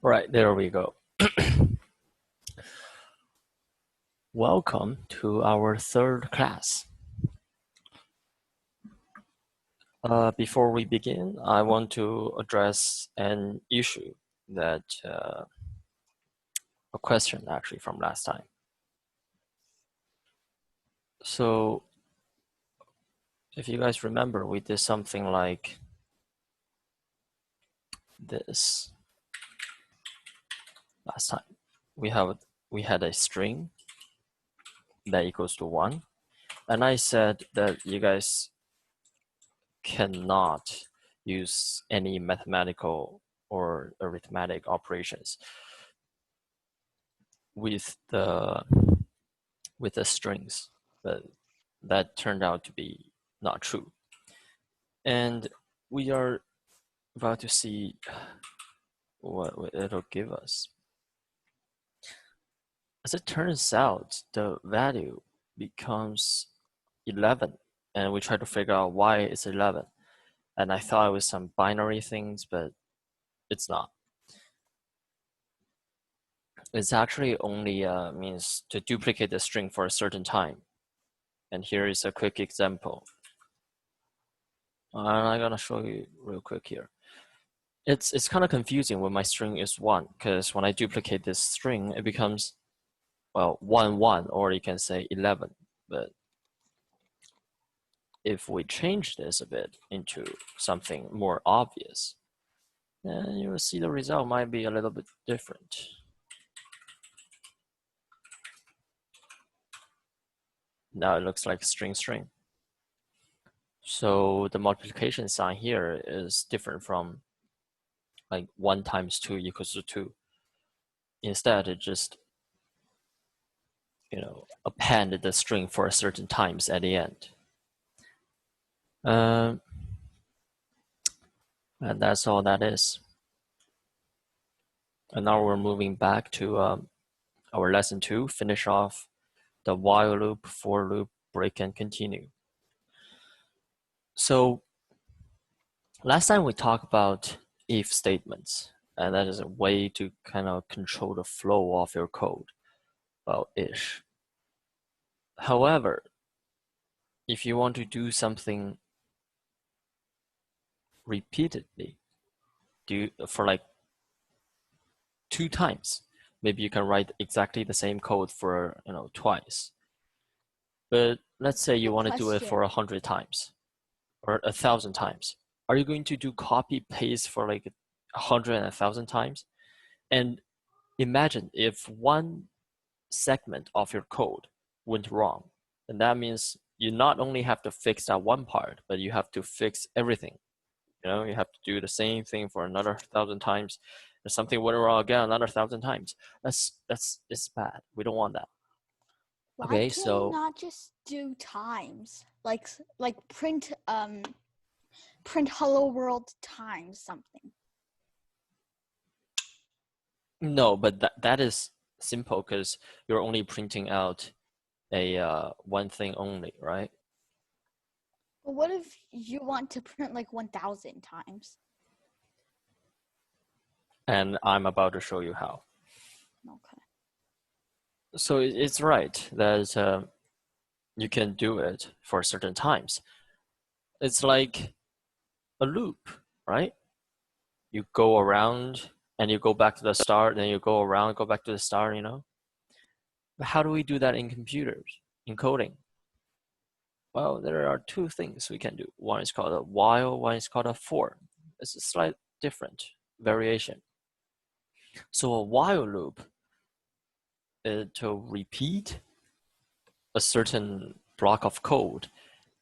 Right, there we go. Welcome to our third class. Before we begin, I want to address an issue that, a question actually from last time. So, if you guys remember, we did something like this last time. We had a string that equals to 1, and I said that you guys cannot use any mathematical or arithmetic operations with the strings, but that turned out to be not true. And we are about to see what it'll give us. As it turns out, the value becomes 11, and we try to figure out why it's 11. And I thought it was some binary things, but it's not. It's actually only means to duplicate the string for a certain time. And here is a quick example. I'm gonna show you real quick here. It's kind of confusing when my string is 1, because when I duplicate this string, it becomes, well, 1, 1, or you can say 11. But if we change this a bit into something more obvious, then you will see the result might be a little bit different. Now it looks like string string. So the multiplication sign here is different from like 1 times 2 equals to 2. Instead, it just, append the string for a certain times at the end. And that's all that is. And now we're moving back to our lesson 2, finish off the while loop, for loop, break, and continue. So last time we talked about if statements, and that is a way to kind of control the flow of your code, well, ish. However, if you want to do something repeatedly, for like 2 times, maybe you can write exactly the same code for twice. But let's say you want to do it for 100 times or 1,000 times. Are you going to do copy paste for like 100 and 1,000 times? And imagine if one segment of your code went wrong, and that means you not only have to fix that one part, but you have to fix everything. You have to do the same thing for another 1,000 times. If something went wrong again, another 1,000 times. It's bad. We don't want that. Why can't you not just do times? Like print hello world times something. No, but that is simple because you're only printing out a one thing only, right? But what if you want to print like 1,000 times? And I'm about to show you how. Okay. So it's right that you can do it for certain times. It's like a loop, right? You go around and you go back to the start, then you go around, go back to the start, But how do we do that in computers, in coding? Well, there are 2 things we can do. One is called a while, one is called a for. It's a slight different variation. So a while loop is to repeat a certain block of code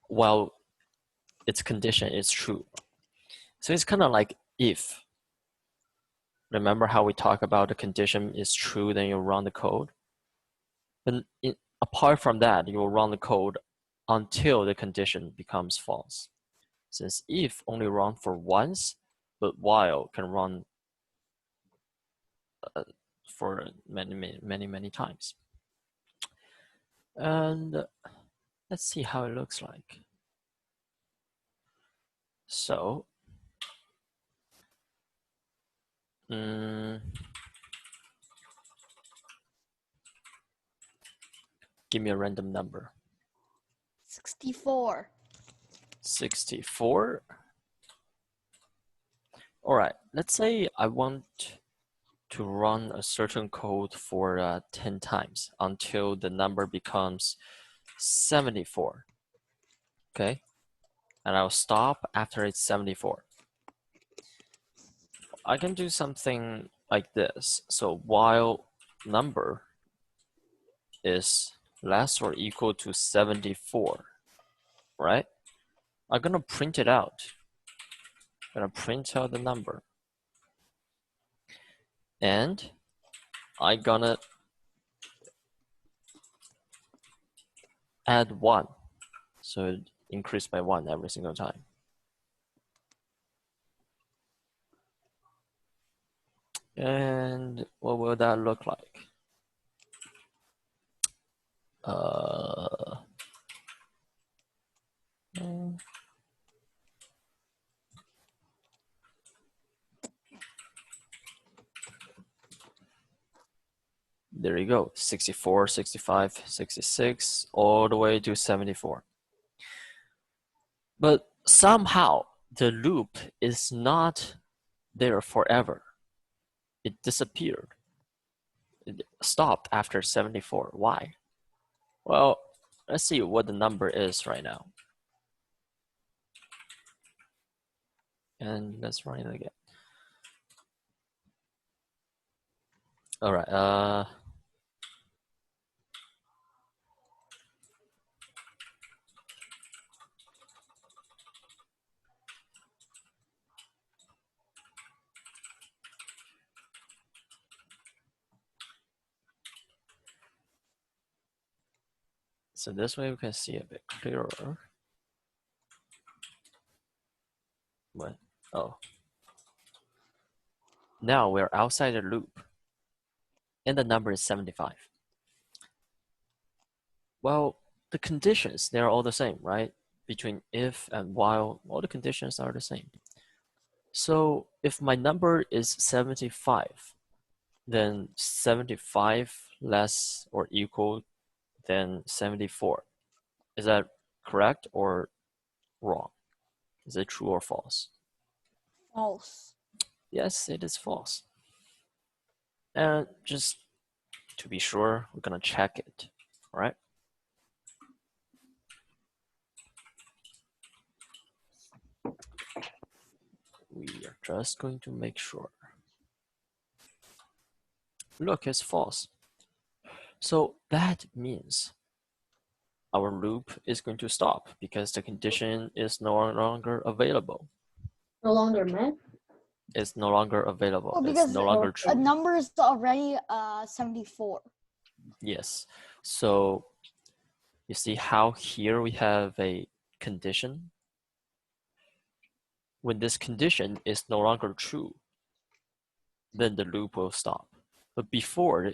while its condition is true. So it's kind of like if. Remember how we talk about the condition is true, then you run the code? And apart from that, you will run the code until the condition becomes false. Since if only run for once, but while can run for many times. And let's see how it looks like. So Give me a random number. 64. 64. All right, let's say I want to run a certain code for 10 times until the number becomes 74. Okay, and I'll stop after it's 74. I can do something like this. So while number is less or equal to 74, right? I'm gonna print it out. I'm gonna print out the number. And I'm gonna add 1. So it increase by 1 every single time. And what will that look like? There you go, 64, 65, 66, all the way to 74. But somehow the loop is not there forever. It disappeared. It stopped after 74. Why? Well, let's see what the number is right now. And let's run it again. All right. So this way we can see a bit clearer. What? Oh. Now we're outside the loop. And the number is 75. Well, the conditions, they're all the same, right? Between if and while, all the conditions are the same. So if my number is 75, then 75 less or equal than 74. Is that correct or wrong? Is it true or false? False. Yes, it is false. And just to be sure, we're gonna check it, all right? We are just going to make sure. Look, it's false. So that means our loop is going to stop because the condition is no longer available. No longer met? It's no longer available. Well, because it's no longer a true. number is already 74. Yes. So you see how here we have a condition? When this condition is no longer true, then the loop will stop. But before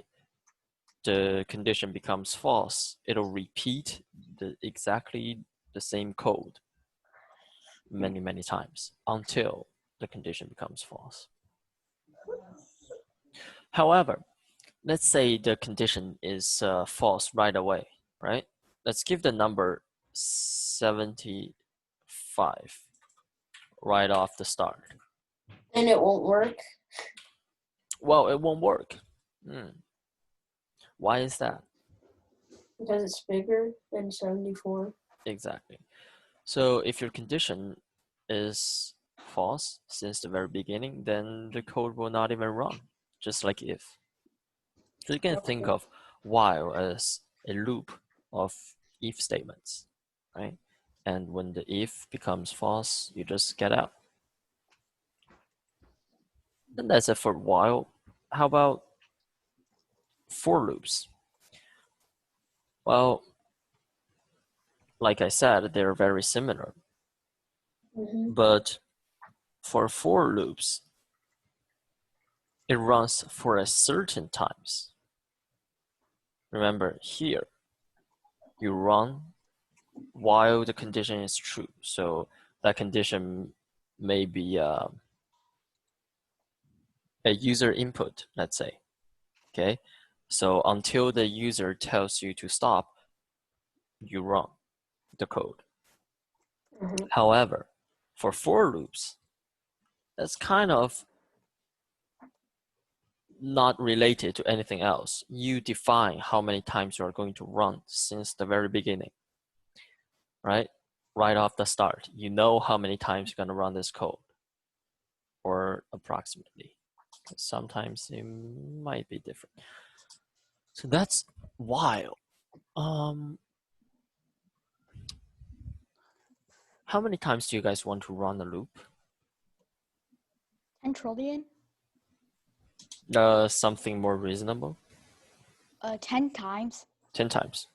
the condition becomes false, it'll repeat exactly the same code many times until the condition becomes false. However, let's say the condition is false right away, right? Let's give the number 75 right off the start. And it won't work? Well, it won't work. Why is that? Because it's bigger than 74. Exactly. So if your condition is false since the very beginning, then the code will not even run, just like if. So you can think of while as a loop of if statements, right? And when the if becomes false, you just get out. And that's it for while. How about for loops? Well, like I said, they're very similar. But for loops, it runs for a certain times. Remember here, you run while the condition is true. So that condition may be a user input, let's say. Okay, so until the user tells you to stop, you run the code. However, for for loops, that's kind of not related to anything else. You define how many times you are going to run since the very beginning, right? Right off the start, you know how many times you're going to run this code, or approximately. Sometimes it might be different. So that's while. How many times do you guys want to run a loop? 10 trillion? Something more reasonable? 10 times. 10 times.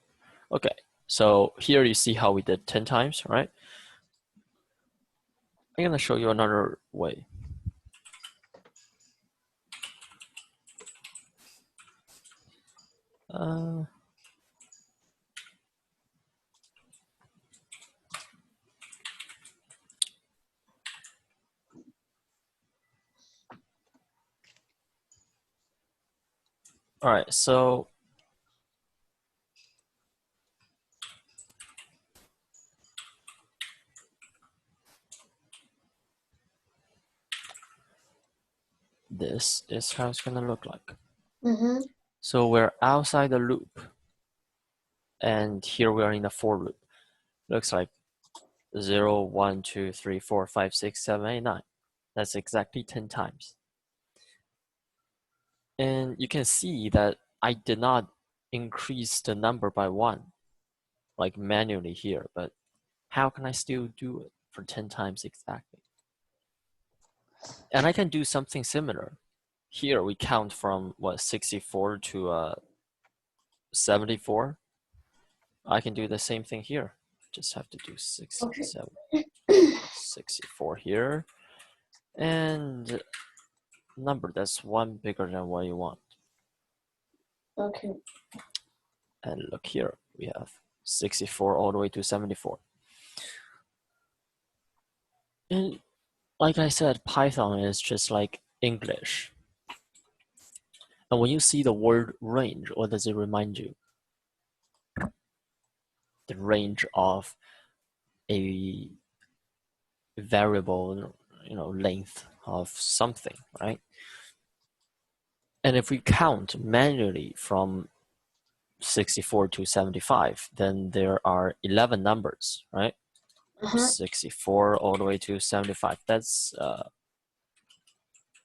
Okay, so here you see how we did 10 times, right? I'm gonna show you another way. All right, so this is how it's gonna look like. So we're outside the loop, and here we are in the for loop. Looks like 0, 1, 2, 3, 4, 5, 6, 7, 8, 9. That's exactly 10 times. And you can see that I did not increase the number by 1, like manually here, but how can I still do it for 10 times exactly? And I can do something similar. Here we count from what, 64 to 74. I can do the same thing here. Just have to do 67, 64 here. And number that's 1 bigger than what you want. Okay. And look here, we have 64 all the way to 74. And like I said, Python is just like English. And when you see the word range, what does it remind you? The range of a variable, length of something, right? And if we count manually from 64 to 75, then there are 11 numbers, right? 64 all the way to 75. That's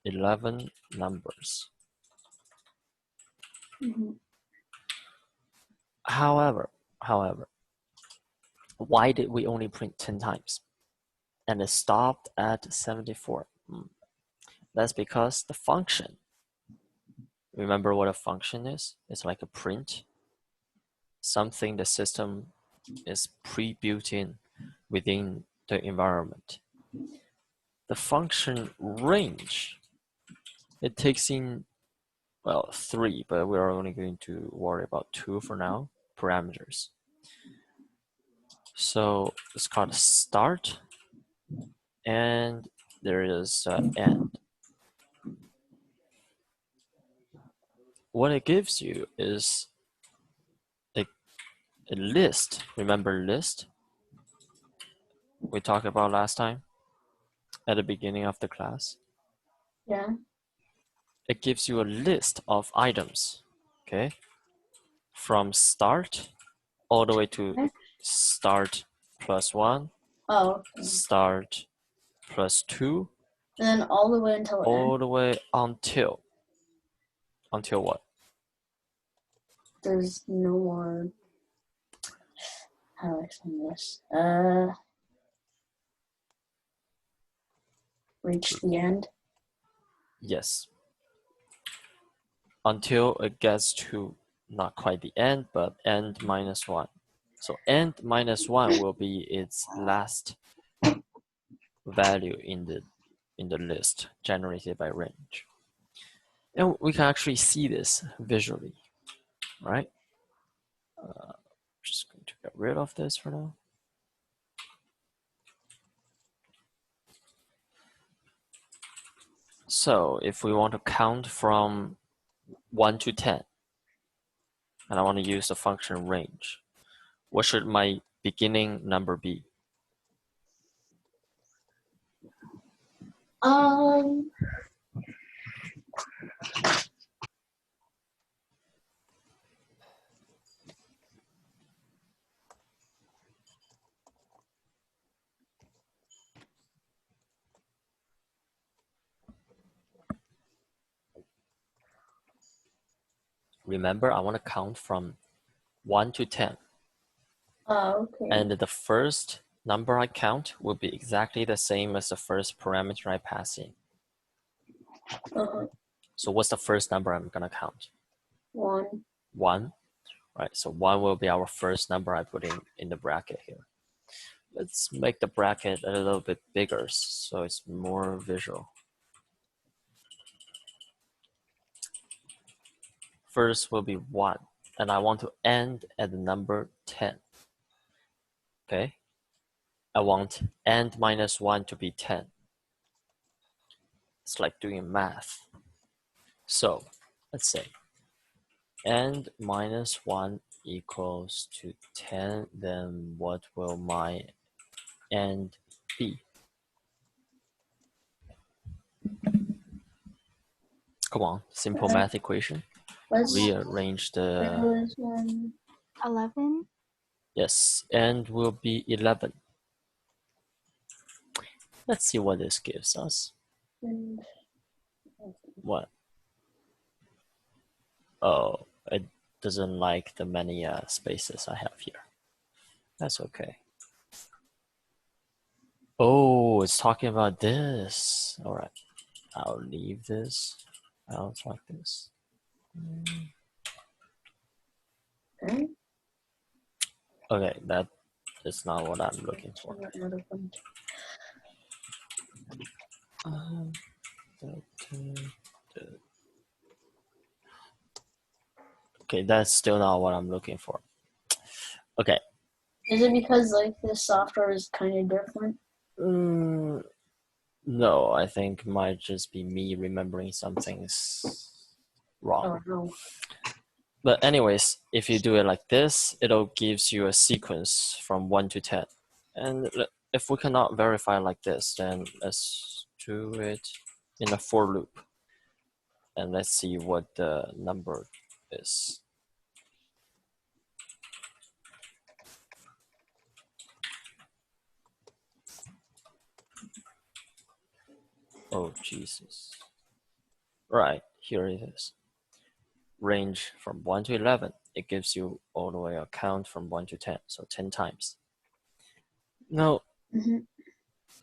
11 numbers. However, why did we only print 10 times? And it stopped at 74. That's because the function, remember what a function is? It's like a print, something the system is pre-built in within the environment. The function range, it takes in, well, 3, but we're only going to worry about 2 for now, parameters. So it's called start, and there is end. What it gives you is a list. Remember list? We talked about last time at the beginning of the class. Yeah. It gives you a list of items, okay? From start all the way to start plus 1, start plus 2, and then all the way until all end. the way until what? There's no more. How do I explain this? Reach the end. Yes. Until it gets to not quite the end, but end minus 1. So end minus 1 will be its last value in the list generated by range. And we can actually see this visually, right? Just going to get rid of this for now. So if we want to count from 1 to 10, and I want to use the function range, what should my beginning number be? Remember, I want to count from 1 to 10. Okay. And the first number I count will be exactly the same as the first parameter I pass in. So what's the first number I'm going to count? 1. 1. Right, so 1 will be our first number I put in the bracket here. Let's make the bracket a little bit bigger so it's more visual. First will be 1, and I want to end at the number 10. Okay? I want end minus 1 to be 10. It's like doing math. So let's say end minus 1 equals to 10, then what will my end be? Come on, simple math equation. Let's Rearrange the... 11. Yes, end will be 11. Let's see what this gives us. What? Oh, it doesn't like the many spaces I have here. That's okay. Oh, it's talking about this. All right, I'll leave this out like this. Okay, that is not what I'm looking for. Okay, that's still not what I'm looking for. Okay. Is it because like this software is kind of different? No, I think it might just be me remembering some things wrong. Oh, no. But anyways, if you do it like this, it'll gives you a sequence from 1 to 10. And if we cannot verify like this, then let's do it in a for loop. And let's see what the number is. Oh, Jesus. Right, here it is. Range from 1 to 11. It gives you all the way a count from 1 to 10, so 10 times. Now,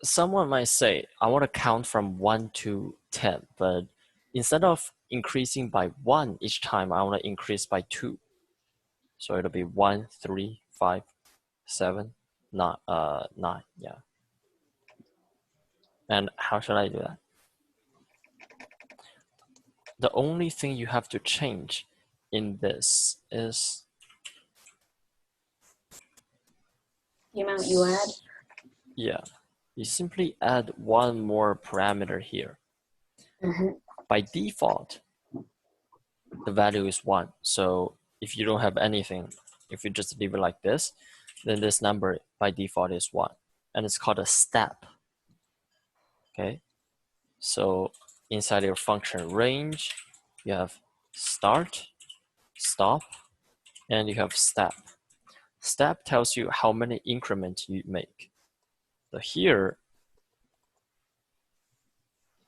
someone might say, I want to count from 1 to 10, but instead of increasing by 1 each time, I want to increase by 2. So it'll be 1, 3, 5, 7, 9, 9, yeah. And how should I do that? The only thing you have to change in this is the amount you add? Yeah, you simply add one more parameter here. By default, the value is 1. So if you don't have anything, if you just leave it like this, then this number by default is 1. And it's called a step. Okay, so inside your function range, you have start, stop, and you have step. Step tells you how many increments you make. So here,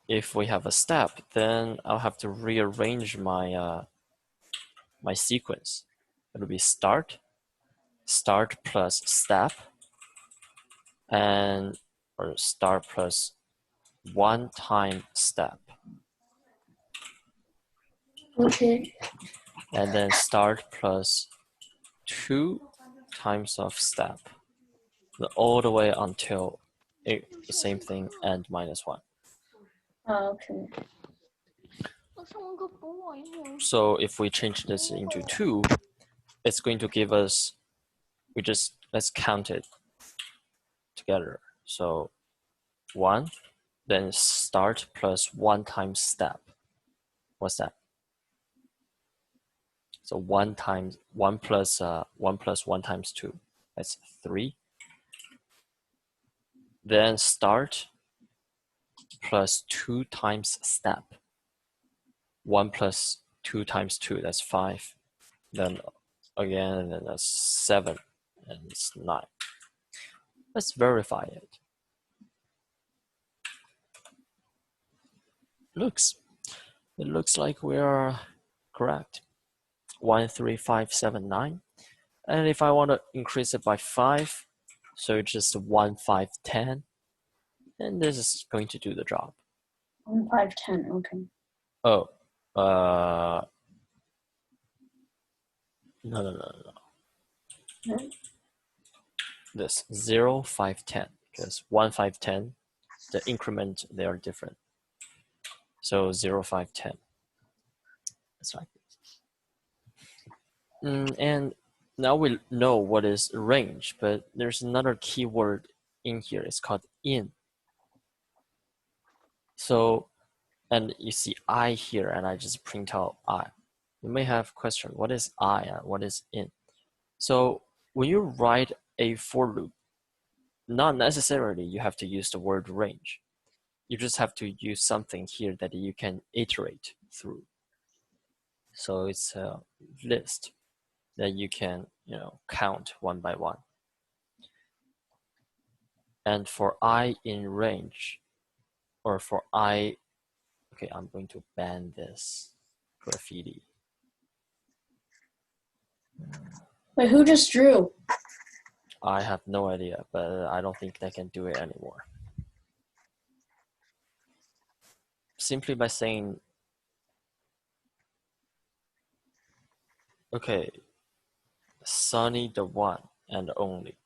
if we have a step, then I'll have to rearrange my my sequence. It'll be start plus step, and or start plus 1 time step. Okay. And then start plus 2 times of step, all the way until the same thing, end minus 1. Oh, okay. So if we change this into 2, it's going to give us, let's count it together. So 1, then start plus 1 times step. What's that? So 1 times 1 plus 1 plus 1 times 2. That's 3. Then start plus 2 times step. 1 plus 2 times 2, that's 5. Then again, and then that's 7, and it's 9. Let's verify it. It looks like we are correct. 1, 3, 5, 7, 9. And if I want to increase it by 5, so just 1, 5, 10, and this is going to do the job. 1, 5, 10. Okay. Oh, no. Hmm? This 0, 5, 10, because 1, 5, 10, the increment, they are different. So 0, 5, 10. It's like this. And now we know what is range, but there's another keyword in here. It's called in. So, and you see I here, and I just print out I. You may have question, what is I and what is in? So when you write a for loop, not necessarily you have to use the word range. You just have to use something here that you can iterate through. So it's a list that you can, count one by one. And for I in range, or for I, okay, I'm going to ban this graffiti. Wait, who just drew? I have no idea, but I don't think they can do it anymore. Simply by saying, okay, Sunny the one and only.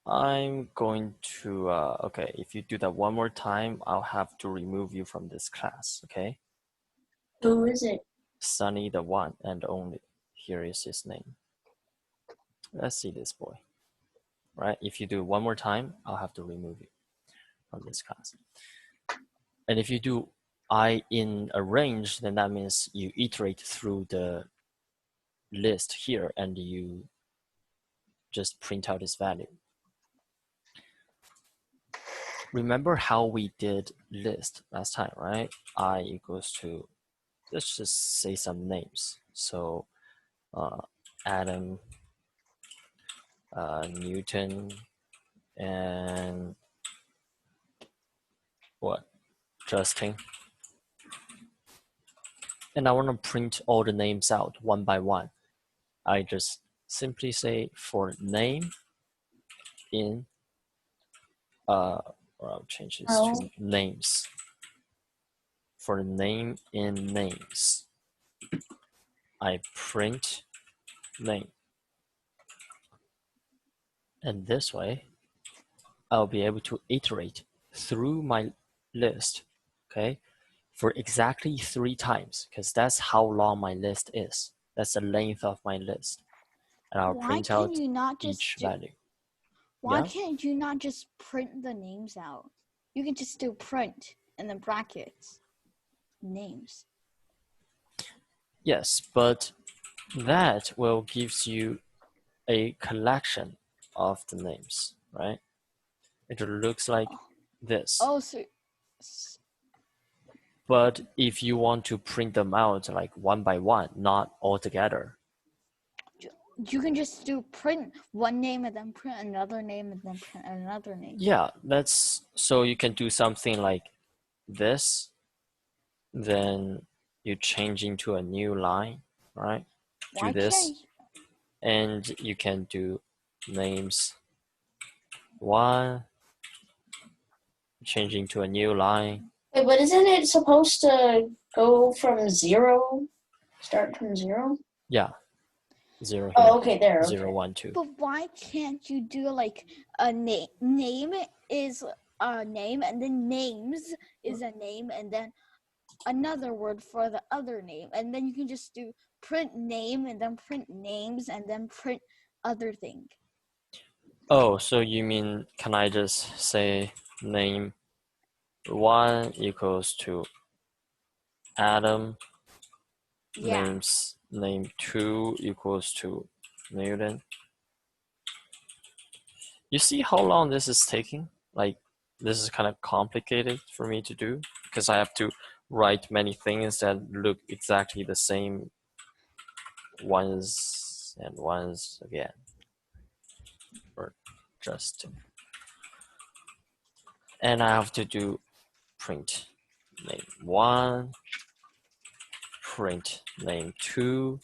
I'm going to, okay, if you do that one more time, I'll have to remove you from this class, okay? Who is it? Sunny the one and only. Here is his name. Let's see this boy, right? If you do one more time, I'll have to remove you from this class. And if you do I in a range, then that means you iterate through the list here and you just print out its value. Remember how we did list last time, right? I equals to, let's just say some names. So Adam, Newton, and what? Justin. And I want to print all the names out one by one. I just simply say for name in, or I'll change this to names. For name in names, I print name. And this way, I'll be able to iterate through my list, okay, for exactly 3 times, because that's how long my list is. That's the length of my list. And I'll print out each value. Why can't you not just print the names out? You can just do print and then brackets, names. Yes, but that will gives you a collection of the names, right? It looks like this. Oh, so. But if you want to print them out like one by one, not all together, you can just do print one name and then print another name and then print another name. Yeah, that's so you can do something like this, then you change into a new line, right? Do this, and you can do names 1, changing to a new line. Wait, but isn't it supposed to go from 0? Start from 0? Yeah. 0 here. Oh, okay, there. 0, 1, 2. But why can't you do like a name? Name is a name, and then names is a name, and then another word for the other name, and then you can just do print name and then print names and then print other thing. Oh, so you mean, can I just say name 1 equals to Adam, Yeah. name 2 equals to Newton? You see how long this is taking? Like, this is kind of complicated for me to do because I have to write many things that look exactly the same once and once again. Or just. And I have to do print name 1, print name 2,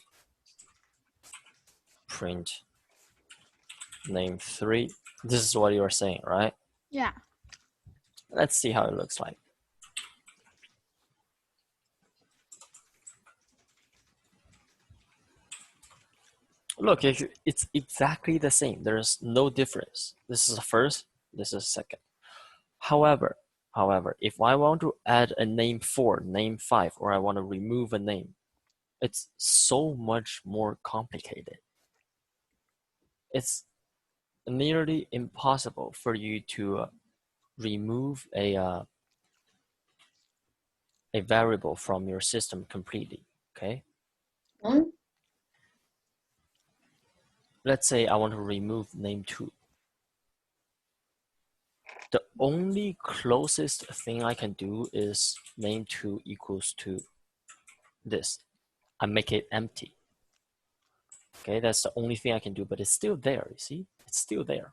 print name 3. This is what you are saying, right? Yeah. Let's see how it looks like. Look, it's exactly the same. There's no difference. This is the first, this is second. However, if I want to add a name 4, name 5, or I want to remove a name, it's so much more complicated. It's nearly impossible for you to remove a variable from your system completely, okay? Let's say I want to remove name 2. The only closest thing I can do is name 2 equals to this. I make it empty. Okay, that's the only thing I can do, but it's still there, you see? It's still there.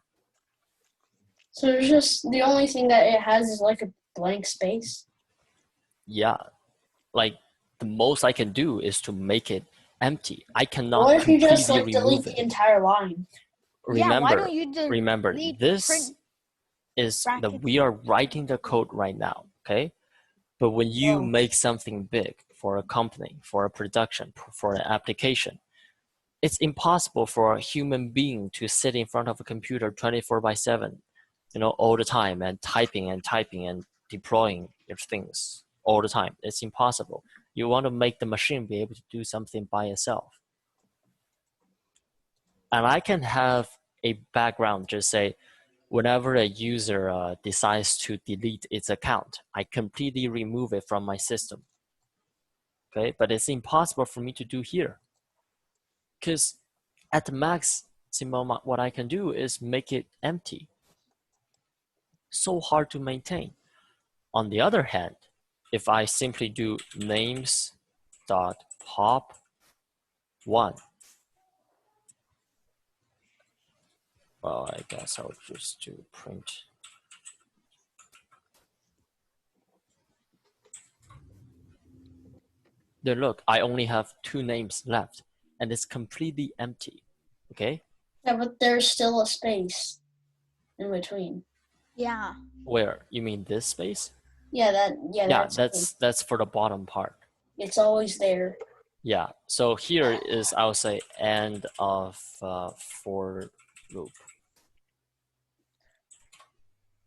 So it's just the only thing that it has is like a blank space? Yeah, like the most I can do is to make it empty. I cannot What if you just like completely delete remove the it. entire line? Yeah, why don't you Remember, delete this print is that brackets? we are writing the code right now, okay? But when you Oh. make something big for a company, for a production, for an application, it's impossible for a human being to sit in front of a computer 24/7, all the time and typing and deploying your things all the time. It's impossible. You want to make the machine be able to do something by itself. And I can have a background, just say, whenever a user decides to delete its account, I completely remove it from my system. Okay, but it's impossible for me to do here. Because at the maximum, what I can do is make it empty. So hard to maintain. On the other hand, if I simply do names dot pop 1, well, I guess I'll just do print. Then look, I only have 2 names left, and it's completely empty. Okay? Yeah, but there's still a space in between. Yeah. Where? You mean this space? Yeah, that's for the bottom part. It's always there. Yeah, so here is, I'll say, end of for loop.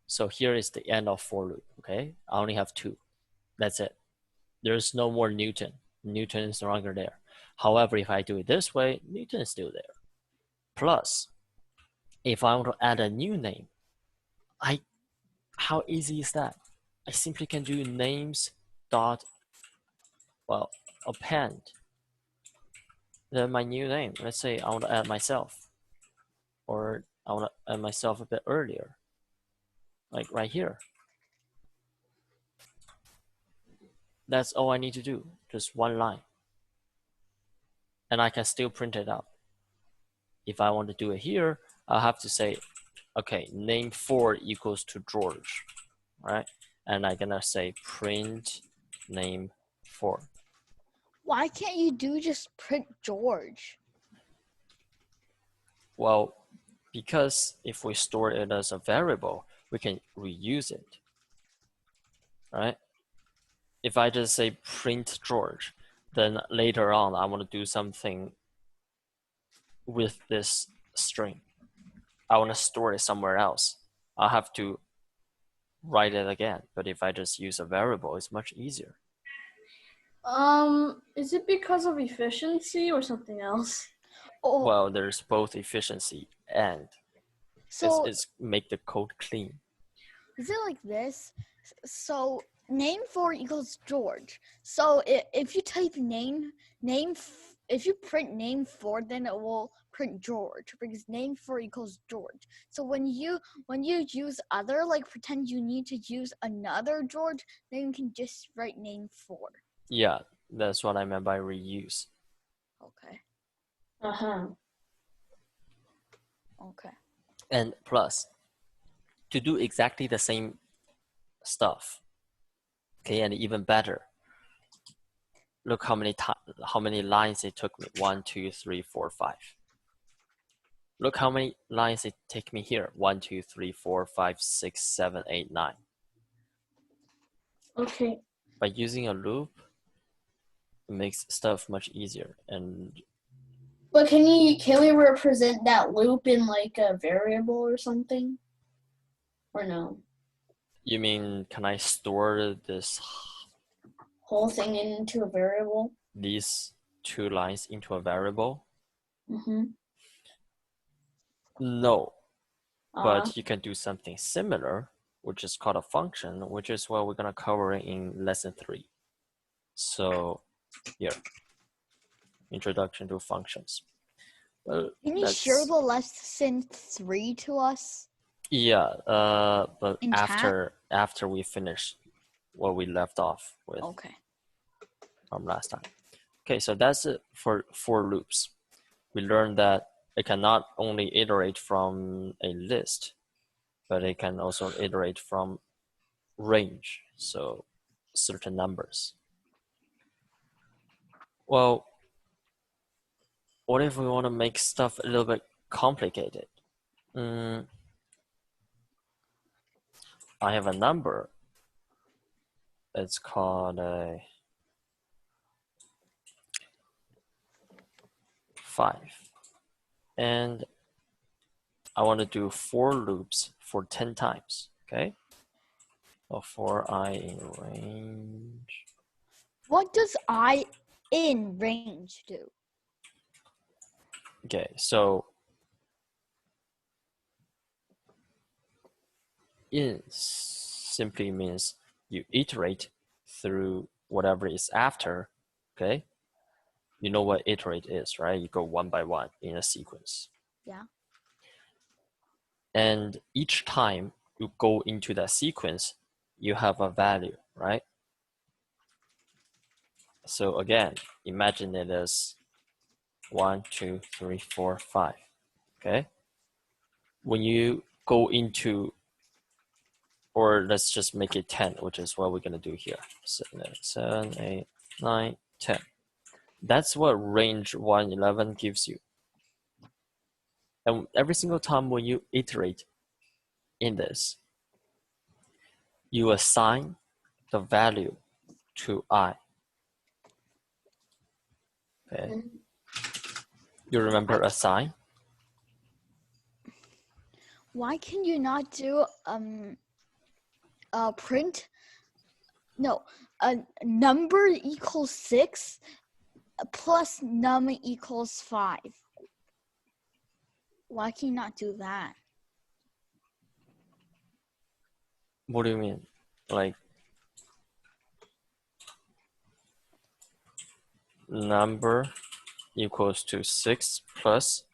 So here is the end of for loop, okay? I only have 2. That's it. There's no more Newton. Newton is no longer there. However, if I do it this way, Newton is still there. Plus, if I want to add a new name, how easy is that? I simply can do names dot, well, append. Then my new name. Let's say I want to add myself, or I want to add myself a bit earlier, like right here. That's all I need to do, just one line. And I can still print it out. If I want to do it here, I'll have to say, okay, name 4 equals to George, right? And I'm gonna say print name 4. Why can't you do just print George? Well, because if we store it as a variable, we can reuse it, right? If I just say print George, then later on I want to do something with this string. I want to store it somewhere else. I'll have to write it again. But if I just use a variable, it's much easier. Is it because of efficiency or something else? Oh, Well, there's both efficiency and so it's make the code clean. is it like this? So name 4 equals George. So if you type if you print name 4, then it will print George because name 4 equals George. So when you use other, like pretend you need to use another George, then you can just write name 4. Yeah, that's what I meant by reuse. Okay. Uh-huh. Okay. And plus, to do exactly the same stuff, okay, and even better, look how many lines it took me. 1, 2, 3, 4, 5. Look how many lines it take me here. 1, 2, 3, 4, 5, 6, 7, 8, 9. Okay. By using a loop, it makes stuff much easier. And But can we represent that loop in like a variable or something? Or no? you mean, can I store Whole thing into a variable? these 2 lines into a variable? Mm-hmm. No, but you can do something similar, which is called a function, which is what we're going to cover in lesson 3. So here, introduction to functions. Well, Can you share the lesson 3 to us? Yeah, but In chat? after we finish what we left off with Okay. from last time. Okay, so that's it for loops. We learned that it can not only iterate from a list, but it can also iterate from range, so certain numbers. Well, what if we want to make stuff a little bit complicated? I have a number. It's called a 5. And I want to do 4 loops for 10 times, okay? So for I in range. What does I in range do? Okay, so in simply means you iterate through whatever is after, okay? You know what iterate is, right? You go one by one in a sequence. Yeah. And each time you go into that sequence, you have a value, right? So again, imagine it as 1, 2, 3, 4, 5, okay? When you go into, or let's just make it 10, which is what we're gonna do here. 7, 8, 9, 10. That's what range 111 gives you. And every single time when you iterate in this, you assign the value to I. Okay. You remember assign? Why can you not do print? No, a number equals 6 plus num equals 5. Why can you not do that? What do you mean? Like number equals to 6 plus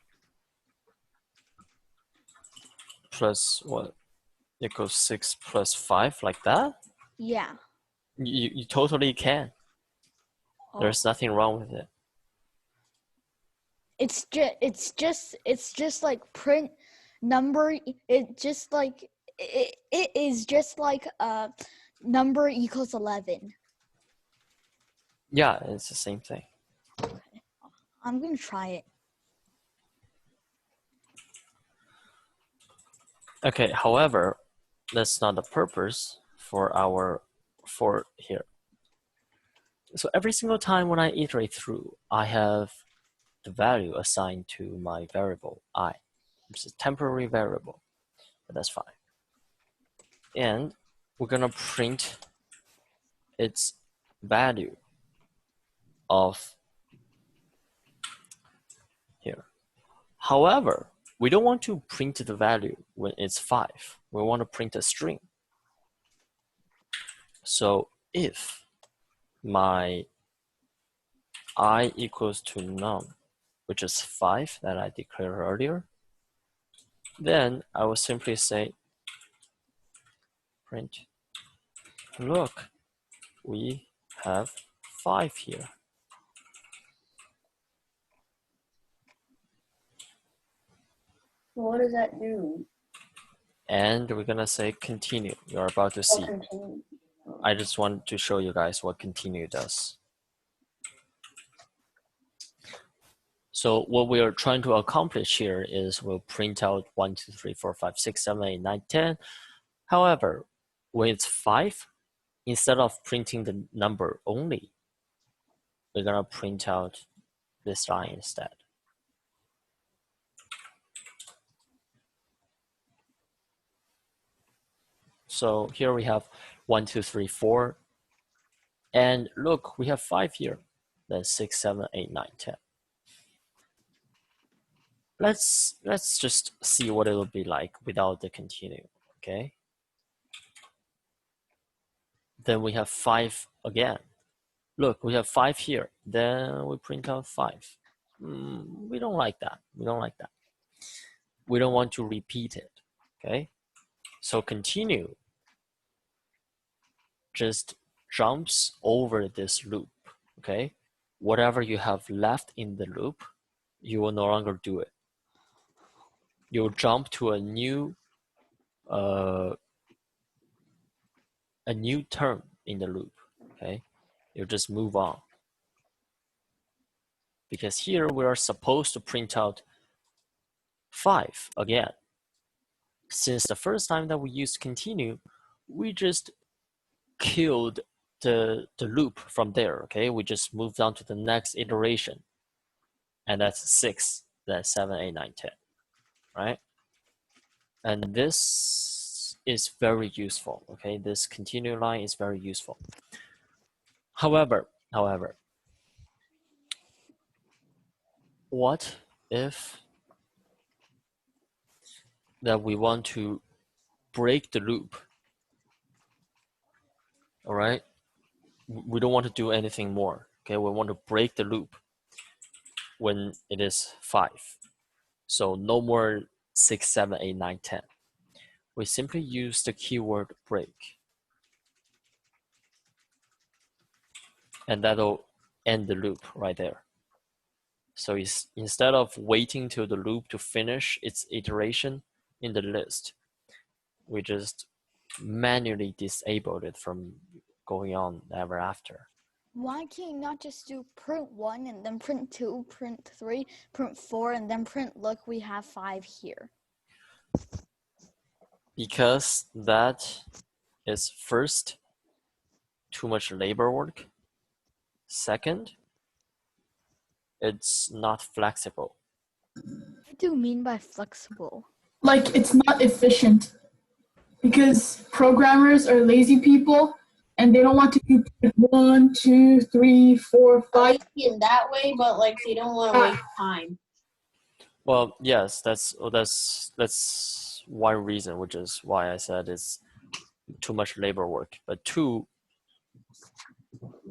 what? Equals 6 plus 5, like that? Yeah. You totally can. Oh. There's nothing wrong with it. It's just like print number. It just like it is just like number equals 11. Yeah, it's the same thing. Okay. I'm gonna try it. Okay, however, that's not the purpose for our for here. So every single time when I iterate through, I have the value assigned to my variable I, which is a temporary variable, but that's fine. And we're gonna print its value of here. However, we don't want to print the value when it's 5. We want to print a string. So if my I equals to none, which is 5 that I declared earlier, then I will simply say print, look, we have 5 here. What does that do? And we're gonna say continue. You're about to see. Continue. I just want to show you guys what continue does. So what we are trying to accomplish here is we'll print out 1, 2, 3, 4, 5, 6, 7, 8, 9, 10. However, when it's 5, instead of printing the number only, we're gonna print out this line instead. So here we have 1, 2, 3, 4. And look, we have 5 here. Then 6, 7, 8, 9, 10. Let's just see what it will be like without the continue, okay? Then we have 5 again. Look, we have 5 here. Then we print out 5. We don't like that. We don't like that. We don't want to repeat it, okay? So continue just jumps over this loop, okay? Whatever you have left in the loop, you will no longer do it. You'll jump to a new term in the loop, okay? You'll just move on. Because here we are supposed to print out 5 again. Since the first time that we used continue, we just killed the loop from there, okay? We just moved on to the next iteration. And that's 6, then 7, 8, 9, 10, right? And this is very useful, okay? This continue line is very useful. However, what if that we want to break the loop? All right, we don't want to do anything more, okay? We want to break the loop when it is 5. So no more 6, 7, 8, 9, 10. We simply use the keyword break. And that'll end the loop right there. So instead of waiting till the loop to finish its iteration in the list, we just manually disabled it from going on ever after. Why can't you not just do print 1 and then print 2, print 3, print 4, and then print, look, we have 5 here? Because that is first, too much labor work. Second, it's not flexible. What do you mean by flexible? Like, it's not efficient because programmers are lazy people and they don't want to do 1, 2, 3, 4, 5. In that way, but like they don't want to waste time. Well, yes, that's one reason, which is why I said it's too much labor work. But 2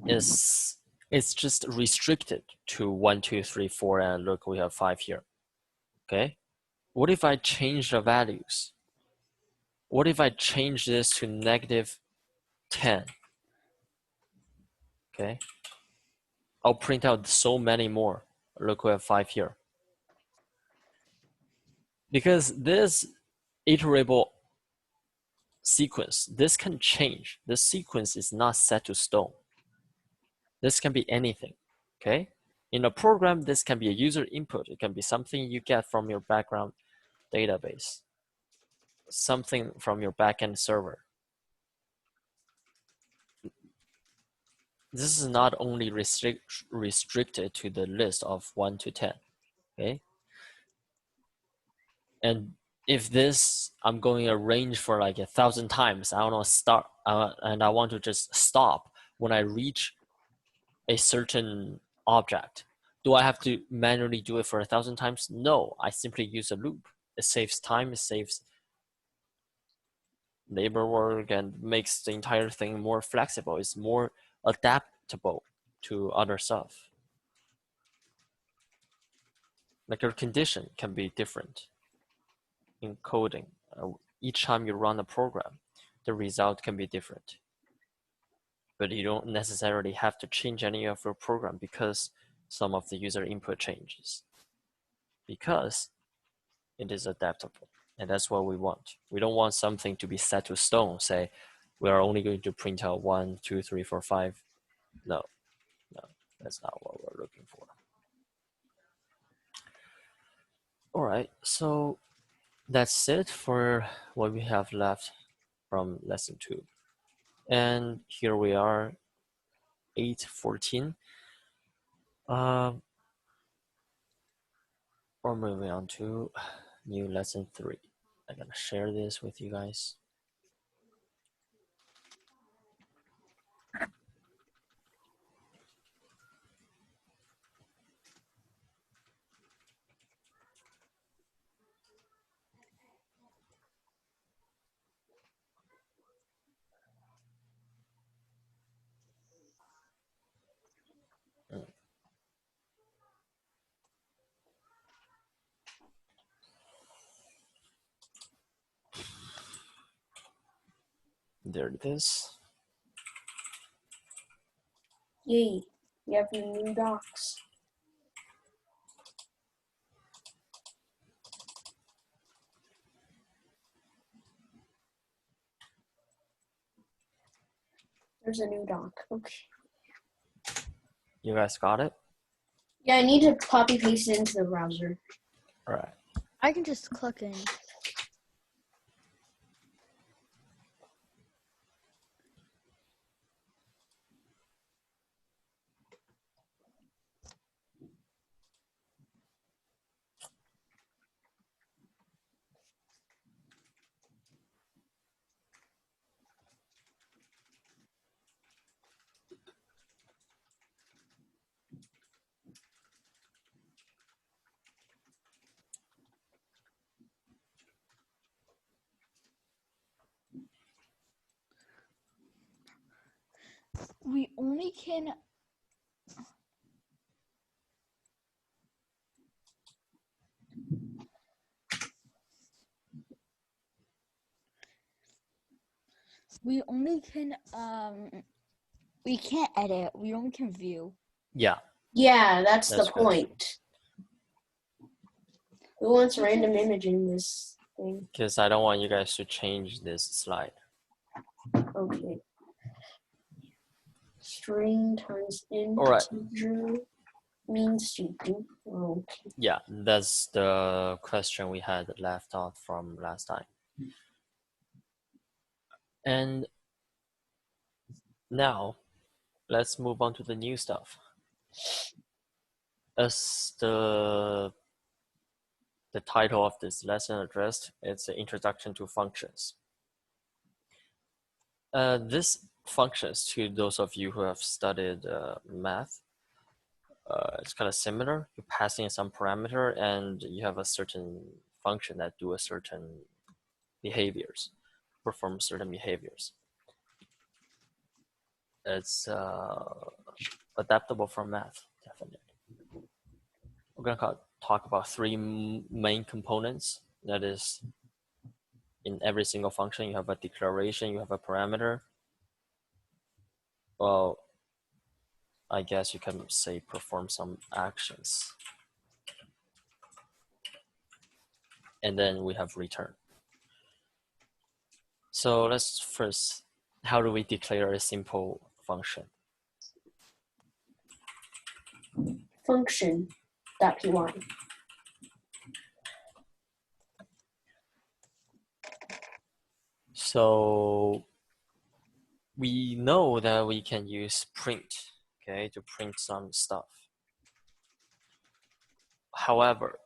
is it's just restricted to 1, 2, 3, 4, and look, we have 5 here. Okay, what if I change the values? What if I change this to -10? Okay, I'll print out so many more. Look, we have 5 here. Because this iterable sequence, this can change. This sequence is not set to stone. This can be anything, okay? In a program, this can be a user input. It can be something you get from your background database, something from your backend server. This is not only restricted to the list of 1 to 10, okay? And if this, I'm going to arrange for like 1,000 times, I want to start, and I want to just stop when I reach a certain object. Do I have to manually do it for 1,000 times? No, I simply use a loop. It saves time, it saves labor work, and makes the entire thing more flexible. It's more adaptable to other stuff. Like your condition can be different in coding. Each time you run a program, the result can be different. But you don't necessarily have to change any of your program because some of the user input changes. Because it is adaptable. And that's what we want. We don't want something to be set to stone, say, we are only going to print out 1, 2, 3, 4, 5. No, that's not what we're looking for. All right, so that's it for what we have left from lesson 2. And here we are, 8:14. We're moving on to new lesson 3. I'm gonna share this with you guys. There it is. Yay, we have new docs. There's a new doc. Okay. You guys got it? Yeah, I need to copy paste it into the browser. All right. I can just click in. We only can we can't edit. We only can view. Yeah. Yeah, that's the That's good. point. Who wants random image in this thing? Because I don't want you guys to change this slide. Okay. String times All right. integer means stupid. Okay. Yeah, that's the question we had left out from last time. And now, let's move on to the new stuff. As the title of this lesson addressed, it's an introduction to functions. This functions, to those of you who have studied math, it's kind of similar. You're passing some parameter and you have a certain function that do a certain behaviors, perform certain behaviors. It's adaptable from math, definitely. We're gonna talk about 3 main components. That is, in every single function, you have a declaration, you have a parameter. Well, I guess you can say perform some actions. And then we have return. So let's first, how do we declare a simple function? Function.py. So we know that we can use print, okay, to print some stuff. However,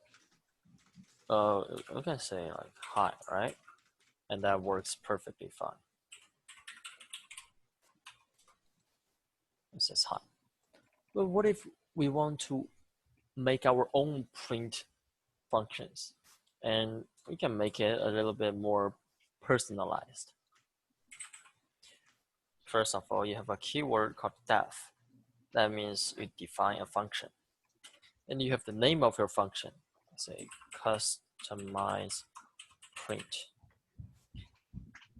we can say like hi, right? And that works perfectly fine. It says hi. But what if we want to make our own print functions, and we can make it a little bit more personalized. First of all, you have a keyword called def. That means you define a function. And you have the name of your function. Say customize print.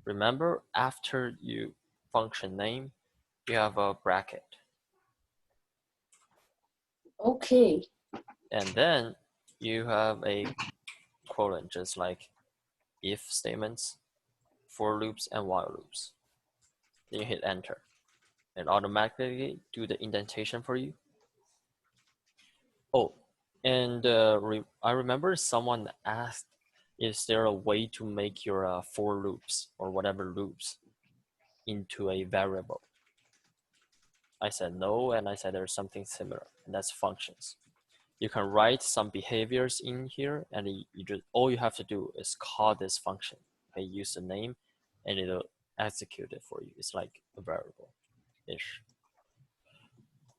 Remember, after you function name, you have a bracket. Okay. And then you have a colon, just like if statements, for loops, and while loops. Then you hit enter. And automatically do the indentation for you. Oh, and I remember someone asked, is there a way to make your for loops or whatever loops into a variable? I said no, and I said there's something similar, and that's functions. You can write some behaviors in here, and you just, all you have to do is call this function. Okay, use the name, and it'll execute it for you. It's like a variable-ish.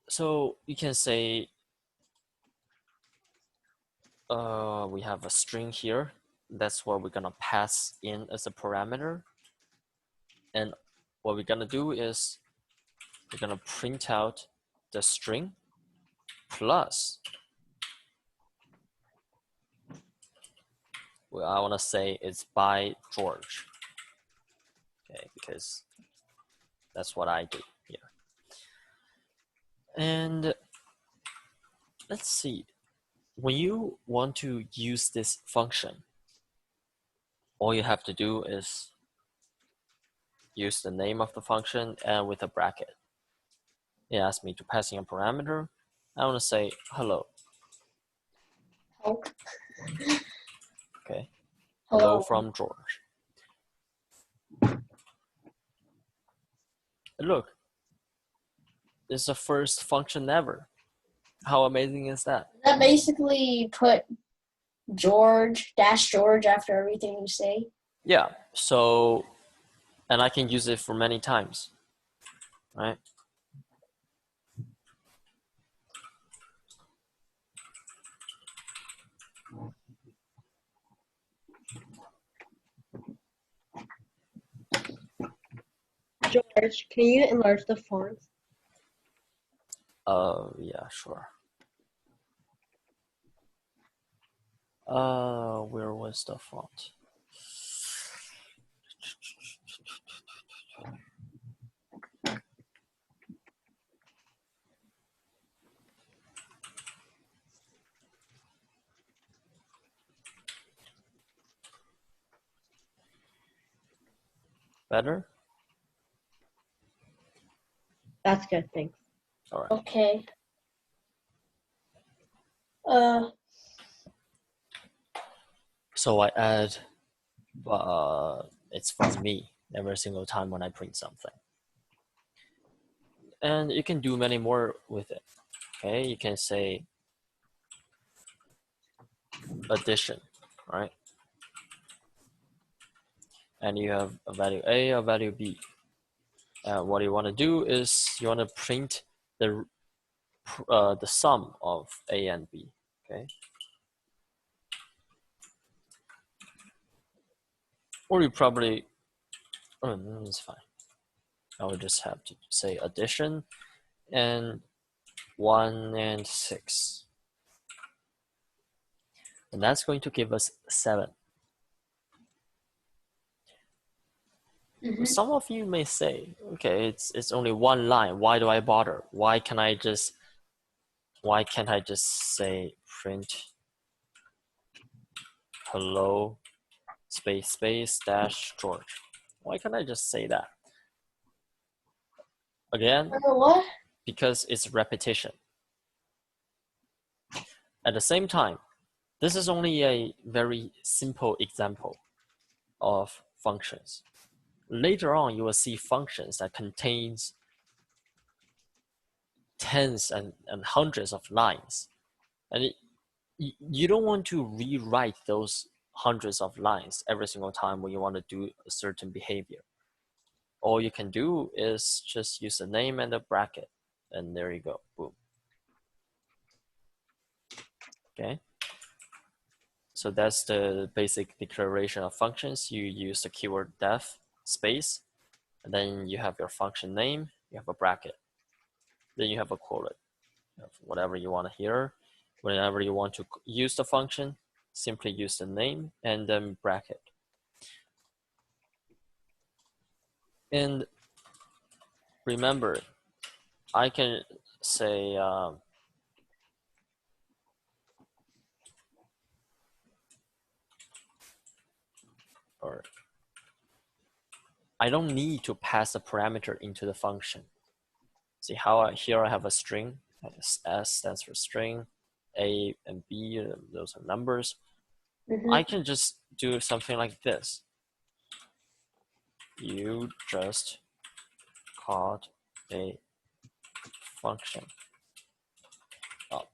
So you can say, we have a string here. That's what we're gonna pass in as a parameter. And what we're gonna do is we're gonna print out the string plus, well, I wanna say it's by George. Okay, because that's what I do here. And let's see, when you want to use this function, all you have to do is use the name of the function and with a bracket. It asks me to pass in a parameter. I want to say hello. Oh. Okay. Hello. Hello from George. And look, this is the first function ever. How amazing is that? That basically put George after everything you say. Yeah. So, and I can use it for many times, right? George, can you enlarge the font? Yeah, sure. Where was the font? Better? That's good, thanks. All right. Okay. So I add, it's from me every single time when I print something. And you can do many more with it. Okay, you can say addition, right? And you have a value A, a value B. What you want to do is you want to print the sum of A and B. Okay. Or you probably, oh, no, it's fine. I would just have to say addition and 1 and 6. And that's going to give us 7. Mm-hmm. Some of you may say, okay, it's only one line. Why do I bother? Why can't I just say print hello space dash George? Why can't I just say that? Again, What? because it's repetition. At the same time, this is only a very simple example of functions. Later on, you will see functions that contains tens and hundreds of lines. And you don't want to rewrite those hundreds of lines every single time when you want to do a certain behavior. All you can do is just use a name and a bracket, and there you go, boom. Okay. So that's the basic declaration of functions. You use the keyword def space, and then you have your function name, you have a bracket, then you have a quote. Whatever you want to hear. Whenever you want to use the function, simply use the name and then bracket. And remember, I can say or I don't need to pass a parameter into the function. See how here I have a string. S stands for string, A and B, those are numbers. I can just do something like this. You just called a function up.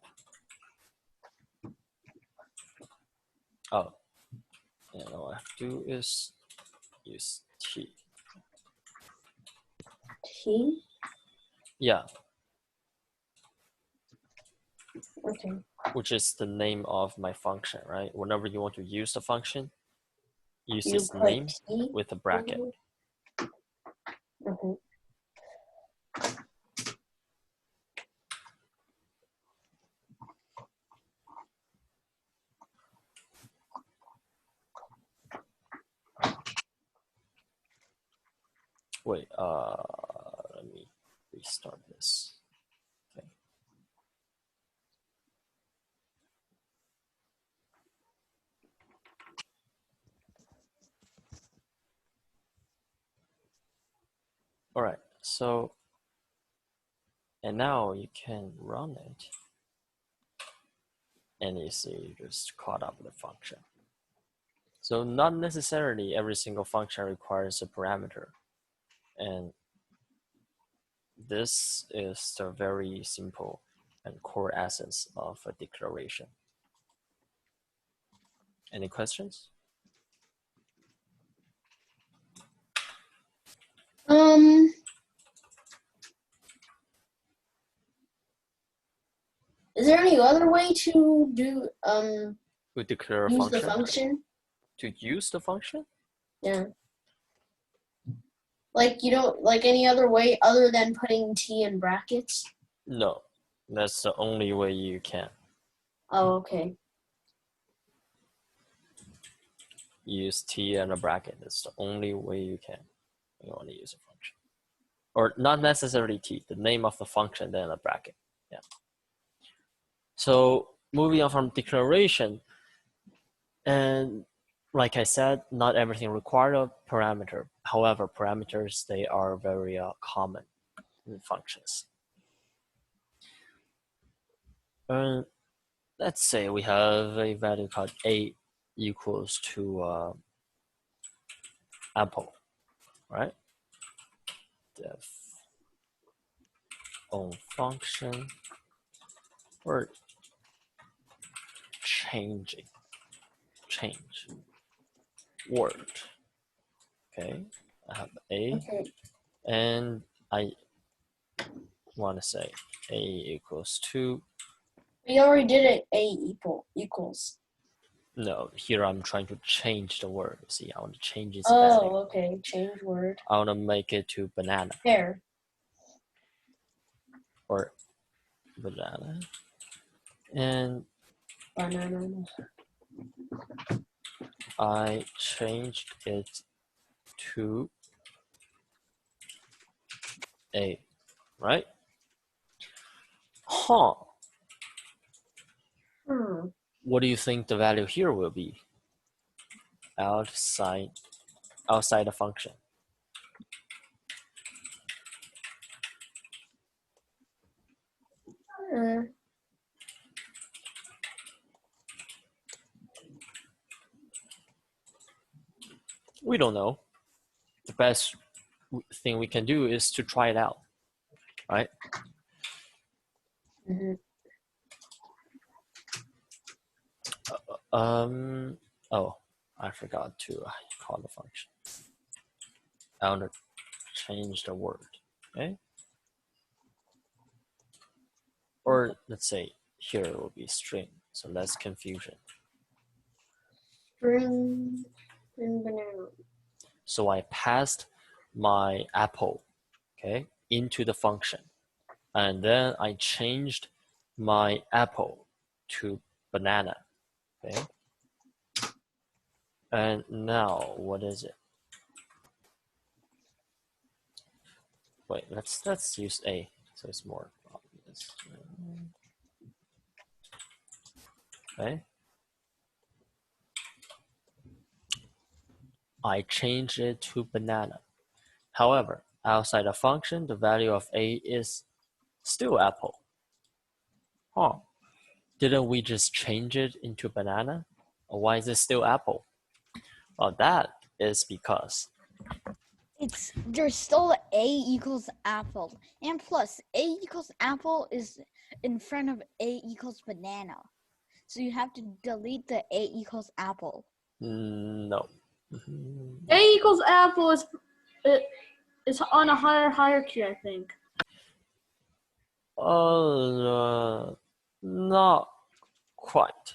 Oh, and all I have to do is use T. T? Yeah, Okay. which is the name of my function, right? Whenever you want to use the function, use You its put name T? with a bracket. Okay. Wait, let me restart this. Okay. All right, so, and now you can run it. And you see, you just called up the function. So not necessarily every single function requires a parameter. And this is the very simple and core essence of a declaration. Any questions? Is there any other way to do We declare a use function. the function? To use the function? Yeah. Like you don't like any other way other than putting T in brackets? No, that's the only way you can. Oh, okay. Use T and a bracket. That's the only way you can. You want to use a function. Or not necessarily T, the name of the function, then a bracket. Yeah. So moving on from declaration, and like I said, not everything requires a parameter. However, parameters, they are very common in functions. Let's say we have a value called A equals to apple, right? Def on function or change word. Okay, I have A, Okay. and I want to say A equals to. We already did it. A equals. No, here I'm trying to change the word. See, I want to change its Oh, value. okay. Change word. I want to make it to banana There. or banana, and Banana. I changed it to A, right? Huh. What do you think the value here will be? Outside the function. We don't know. The best thing we can do is to try it out, right? Oh, I forgot to call the function. I want to change the word, okay? Or let's say here will be string. so less confusion. Spring banana. So I passed my apple, okay, into the function. And then I changed my apple to banana, okay? And now, what is it? Wait, let's use A, so it's more obvious. Okay. I changed it to banana. However, outside the function, the value of A is still apple. Huh. Didn't we just change it into banana? Or why is it still apple? Well, that is because there's still A equals apple, and plus A equals apple is in front of A equals banana, so you have to delete the A equals apple. no. A equals apple is on a higher hierarchy, I think. Not quite,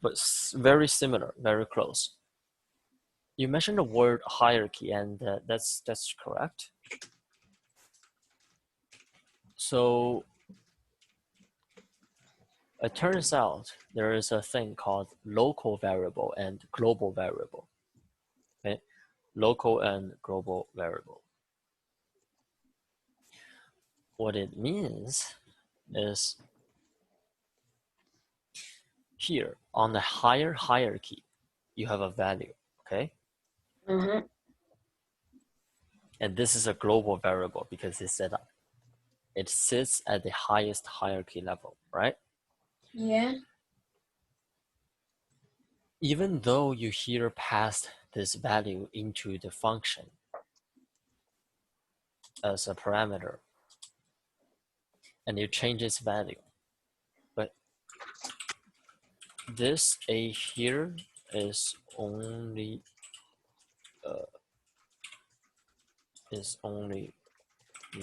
but very similar, very close. You mentioned the word hierarchy, and that's correct. So it turns out there is a thing called local variable and global variable. Okay, local and global variable. What it means is here on the higher hierarchy, you have a value, okay? Mm-hmm. And this is a global variable because it sits at the highest hierarchy level, right? Yeah. Even though you here passed this value into the function as a parameter, and you change its value, but this A here is only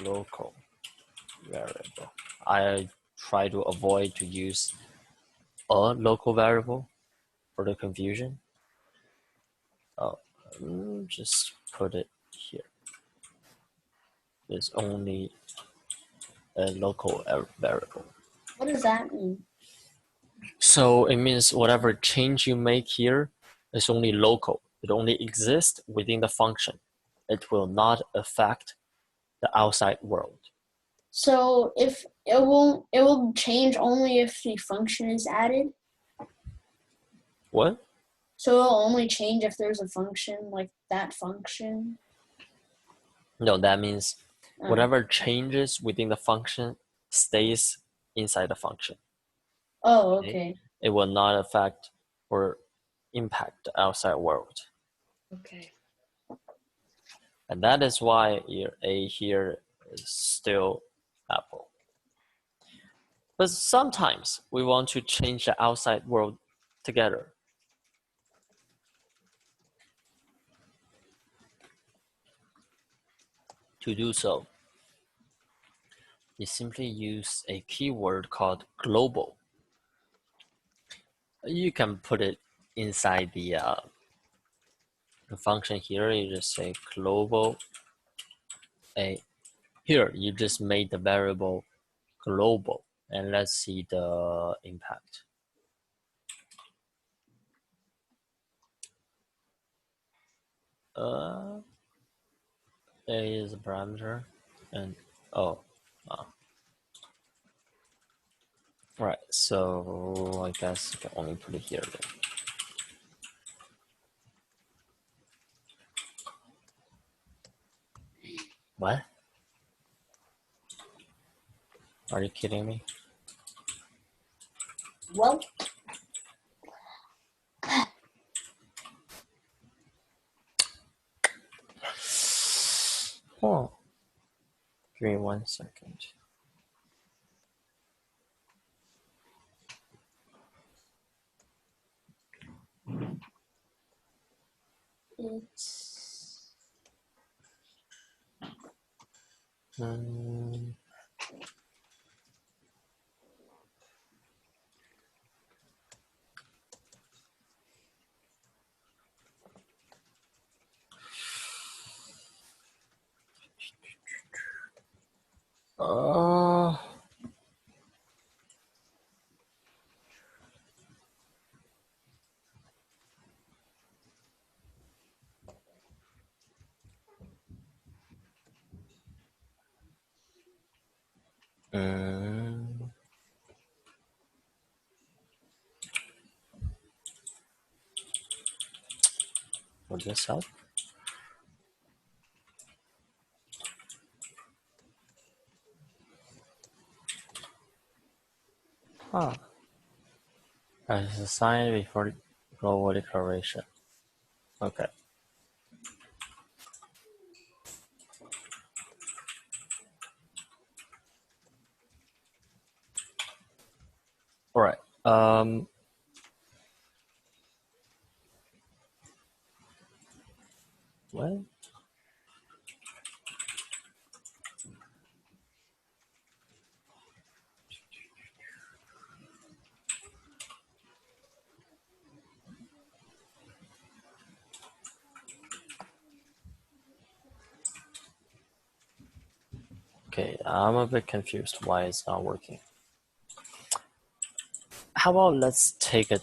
local variable. I try to avoid to use a local variable for the confusion. Oh, just put it here. It's only a local variable. What does that mean? So it means whatever change you make here is only local. It only exists within the function. It will not affect the outside world. So if it will change only if the function is added. What? So it'll only change if there's a function like that function. No, that means whatever changes within the function stays inside the function. Oh, okay. It will not affect or impact the outside world. Okay. And that is why your A here is still apple. But sometimes we want to change the outside world together. To do so, you simply use a keyword called global. You can put it inside the function here. You just say global A. Here, you just made the variable global, and let's see the impact. A is a parameter, and right. So I guess you can only put it here then. What? Are you kidding me? Well, Oh, give me 1 second. it's Uh, mm, would this help? Huh. It's a sign before global declaration. Okay. All right. Well, okay, I'm a bit confused why it's not working. How about let's take a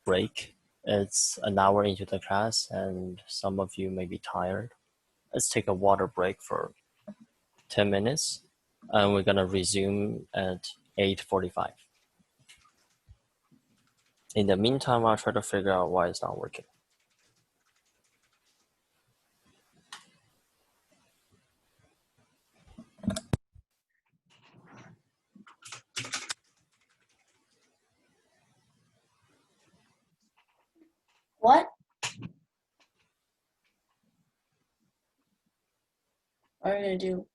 break? It's an hour into the class and some of you may be tired. Let's take a water break for 10 minutes and we're gonna resume at 8:45. In the meantime, I'll try to figure out why it's not working. What? What are you gonna do?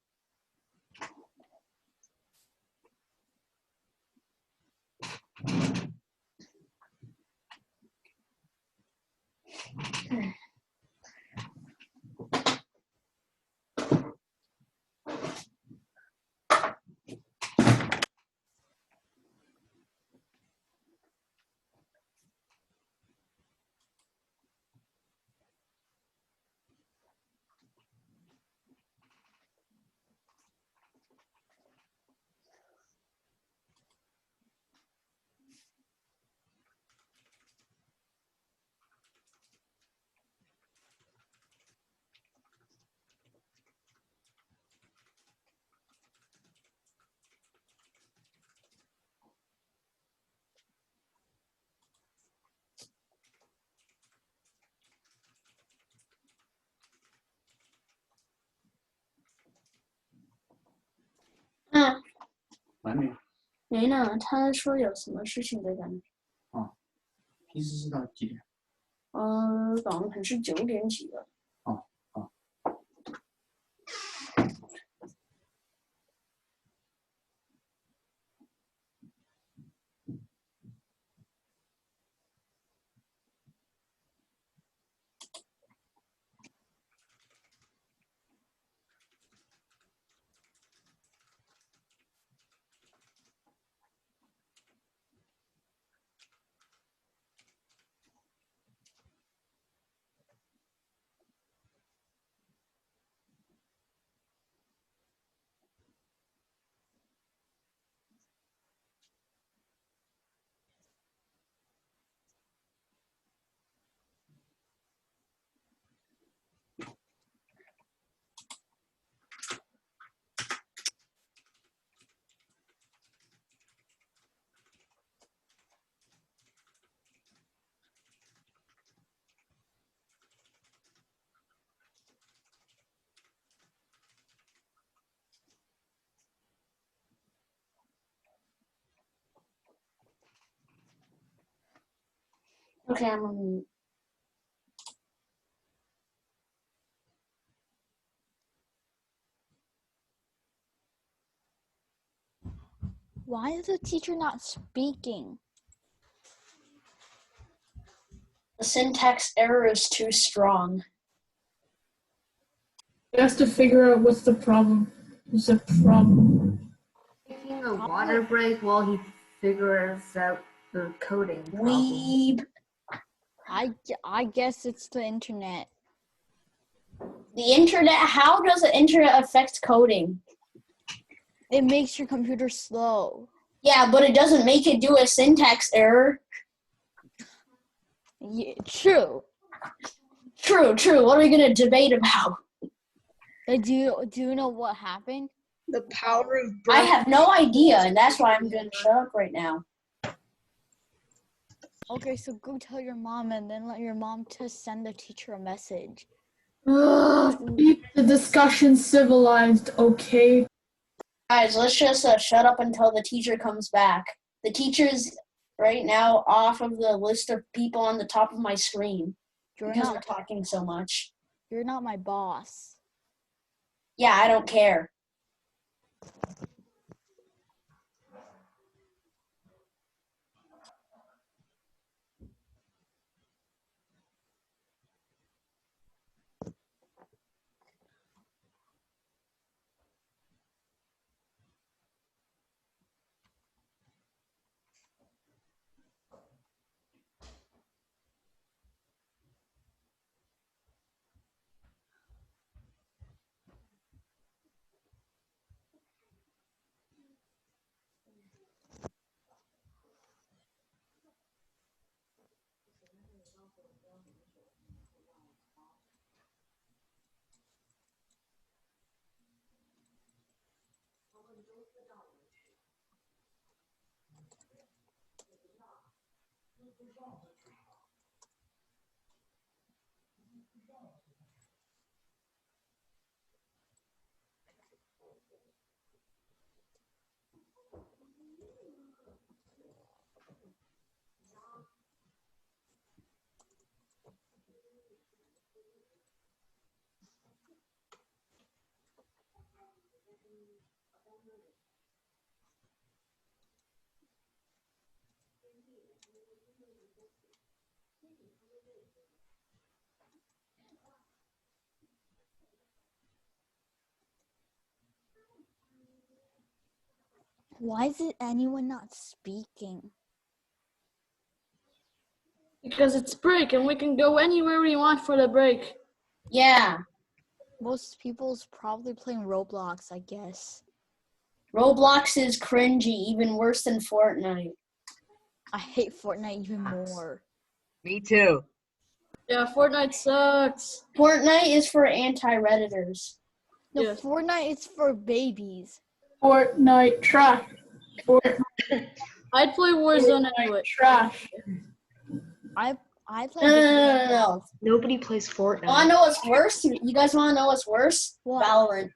嗯，完没有？没呢，他说有什么事情在干？平时是到几点？早上可能是9点几了。Okay, I'm on mute. Why is the teacher not speaking? The syntax error is too strong. He has to figure out what's the problem. What's the problem? Taking a water break while he figures out the coding problem. Weeb. I guess it's the internet. The internet, how does the internet affect coding? It makes your computer slow. Yeah, but it doesn't make it do a syntax error. Yeah, true. True. What are we gonna debate about? Do you know what happened? The power of I breath. have no idea, and that's why I'm gonna shut up right now. Okay, so go tell your mom and then let your mom to send the teacher a message. Keep the discussion civilized, okay? Guys, let's just shut up until the teacher comes back. The teacher's right now off of the list of people on the top of my screen You're because we're not talking so much. you're not my boss. Yeah, I don't care. Why is it anyone not speaking? Because it's break and we can go anywhere we want for the break. Yeah, Most people's probably playing Roblox, I guess. Roblox is cringy, even worse than Fortnite. I hate Fortnite even more. Me too. Yeah, Fortnite sucks. Fortnite is for anti-Redditors. No, Yes. Fortnite is for babies. Fortnite trash. Fortnite I'd play Warzone anyway. trash. I play No. Nobody plays Fortnite. Wanna know what's worse? You guys wanna know what's worse? What? Valorant.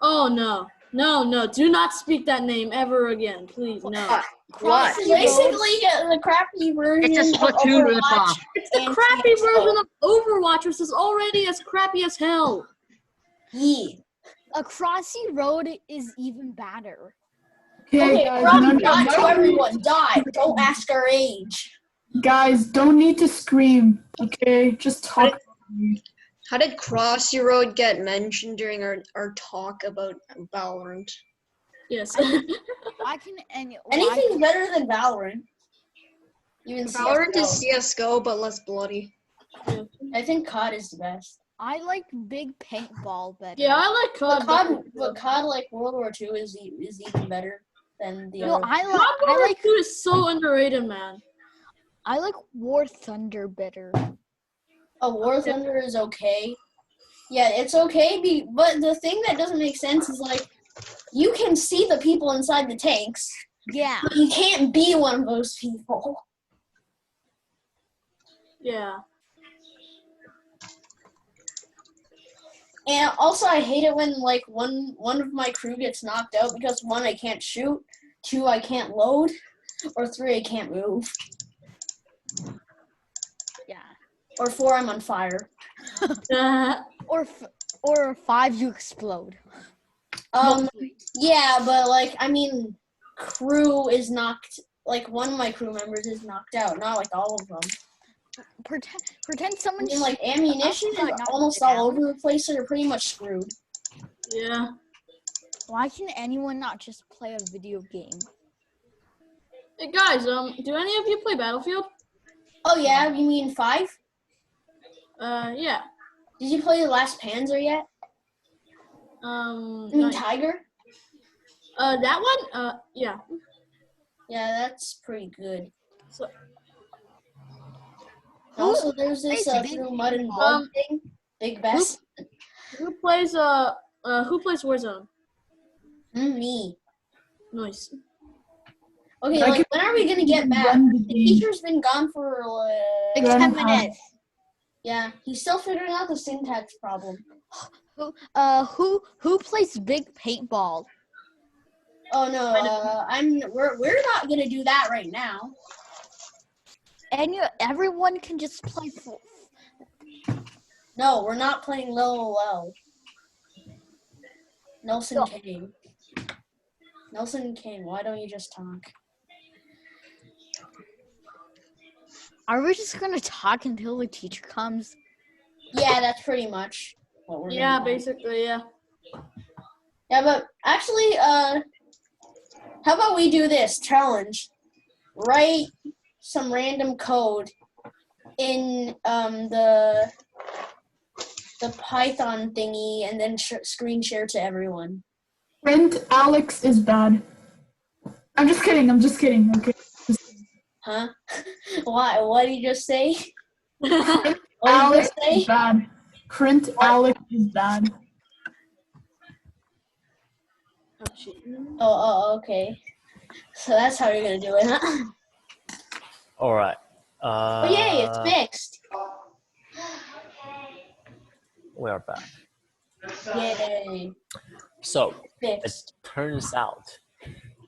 Oh no. No, do not speak that name ever again, please. No. What? Crossy Basically, the crappy version It's a of Splatoon Overwatch. ripoff. It's the and crappy CS:GO. version of Overwatch, which is already as crappy as hell. Yeah. A Crossy Road is even badder. Okay, guys, Robbie, none die of- to everyone. Die. Don't ask our age. guys, don't need to scream, okay? Just talk. How did Crossy Road get mentioned during our talk about Valorant? Yes. Why can Anything's better than Valorant. Even Valorant is CS:GO. CSGO, but less bloody. I think COD is the best. I like big paintball better. Yeah, I like But COD. COD like World War II is even better than the No, other. I COD like 2 is so underrated, man. I like War Thunder better. War Thunder is okay. Yeah, it's okay, but the thing that doesn't make sense is like you can see the people inside the tanks, Yeah. but you can't be one of those people. Yeah. And also, I hate it when like one of my crew gets knocked out because 1, I can't shoot, 2, I can't load, or 3, I can't move, Yeah. or 4, I'm on fire. Or 5 you explode. Yeah, but like I mean, crew is knocked. Like one of my crew members is knocked out, not like all of them. Pretend I someone mean, like ammunition is not almost all over the place, so you're pretty much screwed. Yeah. Why can anyone not just play a video game? Hey guys, do any of you play Battlefield? Oh yeah, you mean 5? Yeah. Did you play the last Panzer yet? You mean Not- Tiger? That one. Yeah. Yeah, that's pretty good. So Also, there's this plays Big through mud and bog thing. Big Best. who plays Warzone? Me. Nice. Okay, I like can when are we gonna get back? run the The game. teacher's been gone for Like Yeah. 10 minutes. yeah. He's still figuring out the syntax problem. Who plays big paintball? Oh no, we're not gonna do that right now. And everyone can just play. No, we're not playing LOL. Nelson No. King. Nelson King, why don't you just talk? Are we just gonna talk until the teacher comes? Yeah, that's pretty much what we're Yeah, gonna do. basically, yeah. Yeah, but actually, how about we do this challenge? Write some random code in the Python thingy and then screen share to everyone. Print Alex is bad. I'm just kidding. Okay. Huh? Why? What did you just say? Print What did you Alex just say? is bad. Print Alex is bad. Oh, shit. Oh, okay. So that's how you're gonna do it, huh? All right. Oh yay, it's fixed. We are back. Yay, So it fixed. turns out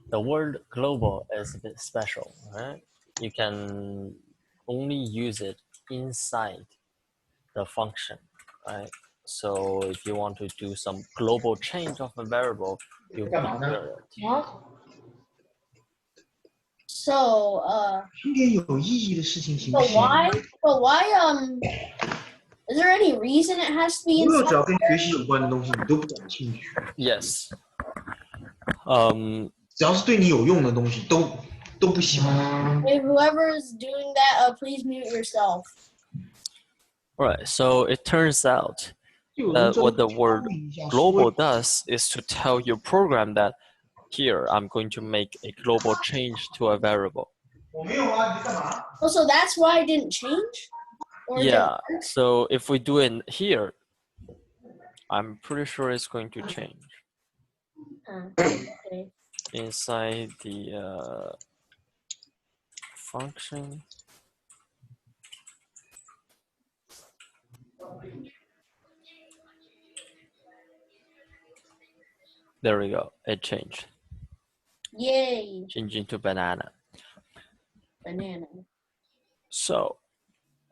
the word global is a bit special, right? You can only use it inside the function, right? So if you want to do some global change of a variable, you declare it. So 听点有意义的事情行不 but 行？ why is there any reason it has to be 所有 inside? 只要跟学习有关的东西，你都不感兴趣。 Yes. 只要是对你有用的东西，都不喜欢。 If whoever is doing that, please mute yourself. Right. So it turns out 就有人 that 专 what the 门 word 查了一下， global 说 does is to tell your program that here I'm going to make a global change to a variable. 我没有啊，你在干嘛？ Oh, so that's why it didn't change? Or it didn't Yeah. work? So if we do it here, I'm pretty sure it's going to change Okay. inside the function. There we go. It changed. Yay, Changed into banana. banana, So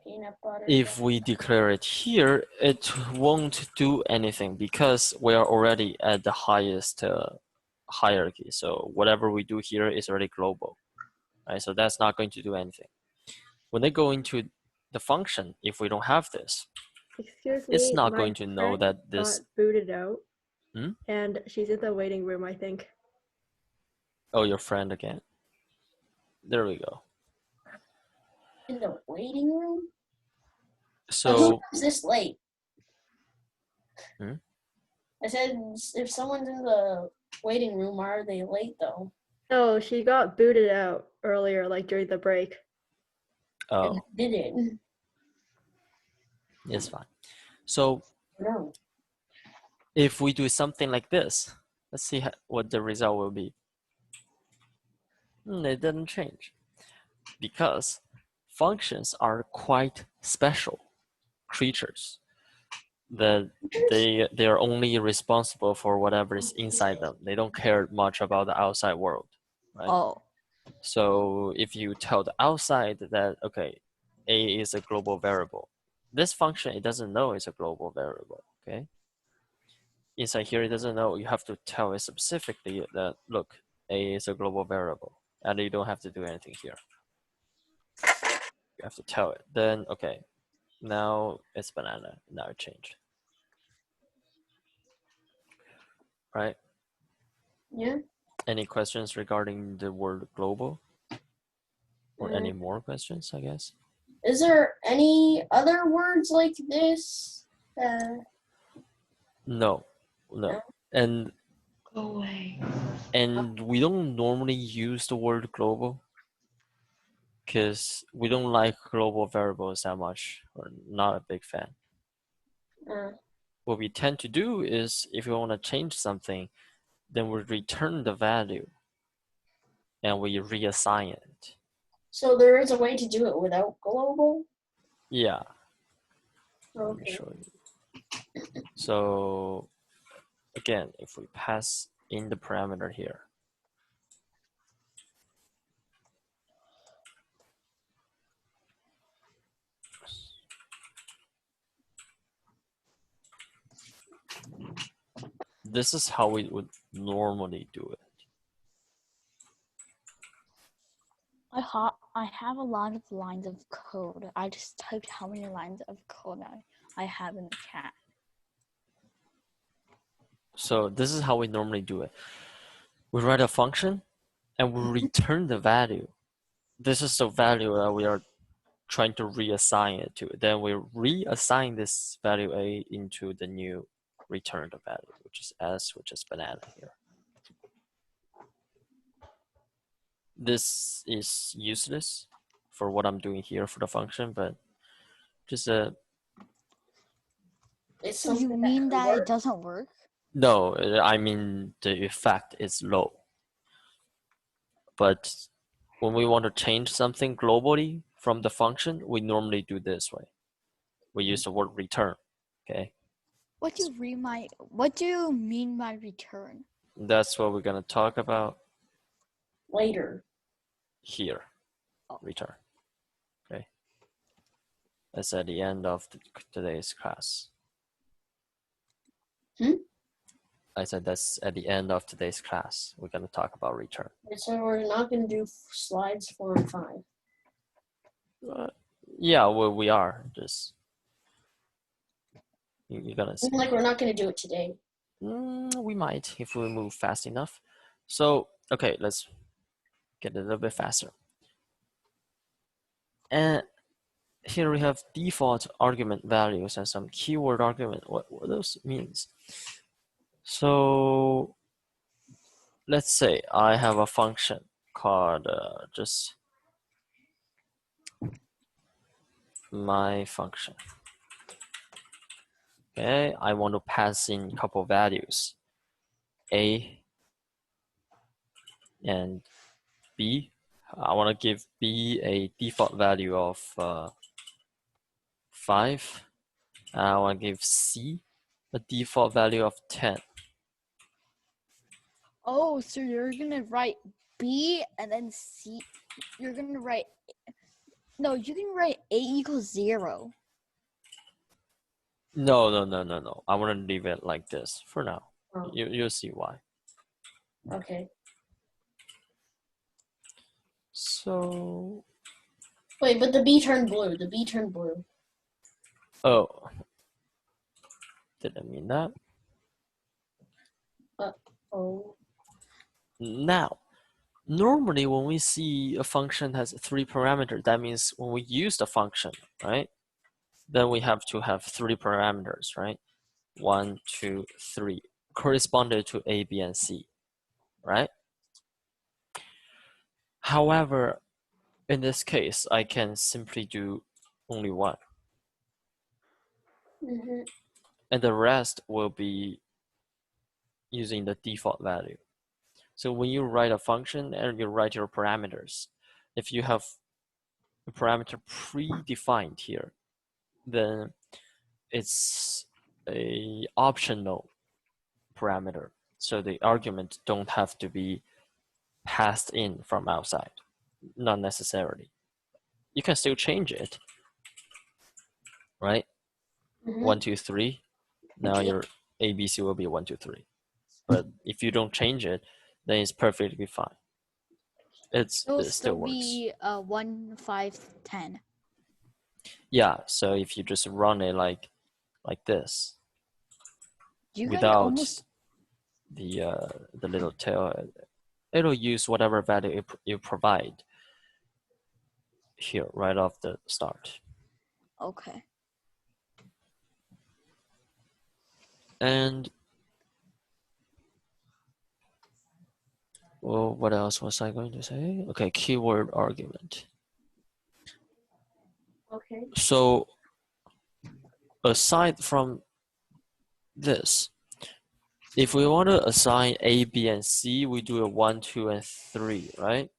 peanut butter. if we declare it here, it won't do anything because we are already at the highest hierarchy. So whatever we do here is already global, right? So that's not going to do anything. When they go into the function, if we don't have this, Excuse me. it's not my going to know friend that this. got booted out. Hmm? And she's in the waiting room, I think. Oh, your friend again. There we go. In the waiting room? Who So is this late? Hmm? I said, if someone's in the waiting room, why are they late though? No, she got booted out earlier, like during the break. oh, Did it? it's fine. So No. if we do something like this, let's see what the result will be. It didn't change because functions are quite special creatures that they are only responsible for whatever is inside them. They don't care much about the outside world, right? Oh. So if you tell the outside that, okay, a is a global variable, this function, it doesn't know it's a global variable, okay? Inside here, it doesn't know. You have to tell it specifically that, look, a is a global variable, and you don't have to do anything here. You have to tell it. Then, okay, now it's banana. Now it changed. Right? Yeah. Any questions regarding the word global? Or any more questions, I guess? Is there any other words like this? No. And Go away. And we don't normally use the word global because we don't like global variables that much. We're not a big fan. What we tend to do is if we want to change something, then we return the value and we reassign it. So there is a way to do it without global? Yeah. Let me Okay. show you. So again, if we pass in the parameter here, this is how we would normally do it. I have a lot of lines of code. I just typed how many lines of code I have in the chat. So this is how we normally do it. We write a function and we return the value. This is the value that we are trying to reassign it to. Then we reassign this value A into the new returned value, which is S, which is banana here. This is useless for what I'm doing here for the function, but just a It's So you something mean that that it works. doesn't work? no, I mean the effect is low. But when we want to change something globally from the function, we normally do this way. We use the word return, okay? What do you mean by return? That's what we're gonna talk about Later. here, return, okay? That's at the end of today's class. I said that's at the end of today's class. We're gonna talk about return. So we're not going to do slides 4 and 5. Yeah, well, we are just, you're gonna see. Like we're not going to do it today. We might if we move fast enough. So, okay, let's get a little bit faster. And here we have default argument values and some keyword argument. What those means? So let's say I have a function called just my function. Okay, I want to pass in a couple values, A and B. I want to give B a default value of 5. And I want to give C a default value of 10. Oh, so you're gonna write B and then C. You're gonna write. No, you can write A equals 0. No. I want to leave it like this for now. Oh. You'll see why. Okay. So, Wait, but the B turned blue. The B turned blue. oh, didn't mean that. Oh. Now, normally when we see a function has 3 parameters, that means when we use the function, right? Then we have to have 3 parameters, right? 1, 2, 3, corresponding to A, B, and C, right? However, in this case, I can simply do only 1. And the rest will be using the default value. So when you write a function and you write your parameters, if you have a parameter predefined here, then it's a optional parameter. So the argument don't have to be passed in from outside, not necessarily. You can still change it, right? 1, 2, 3. Now your ABC will be 1, 2, 3. But if you don't change it, then it's perfectly fine. It still works. Be 1, 5, 10. Yeah. So if you just run it like this, You without the little tail, it'll use whatever value you provide here right off the start. Okay. And Well, what else was I going to say? Okay, keyword argument. Okay. So aside from this, if we want to assign A, B, and C, we do a 1, 2, and 3, right?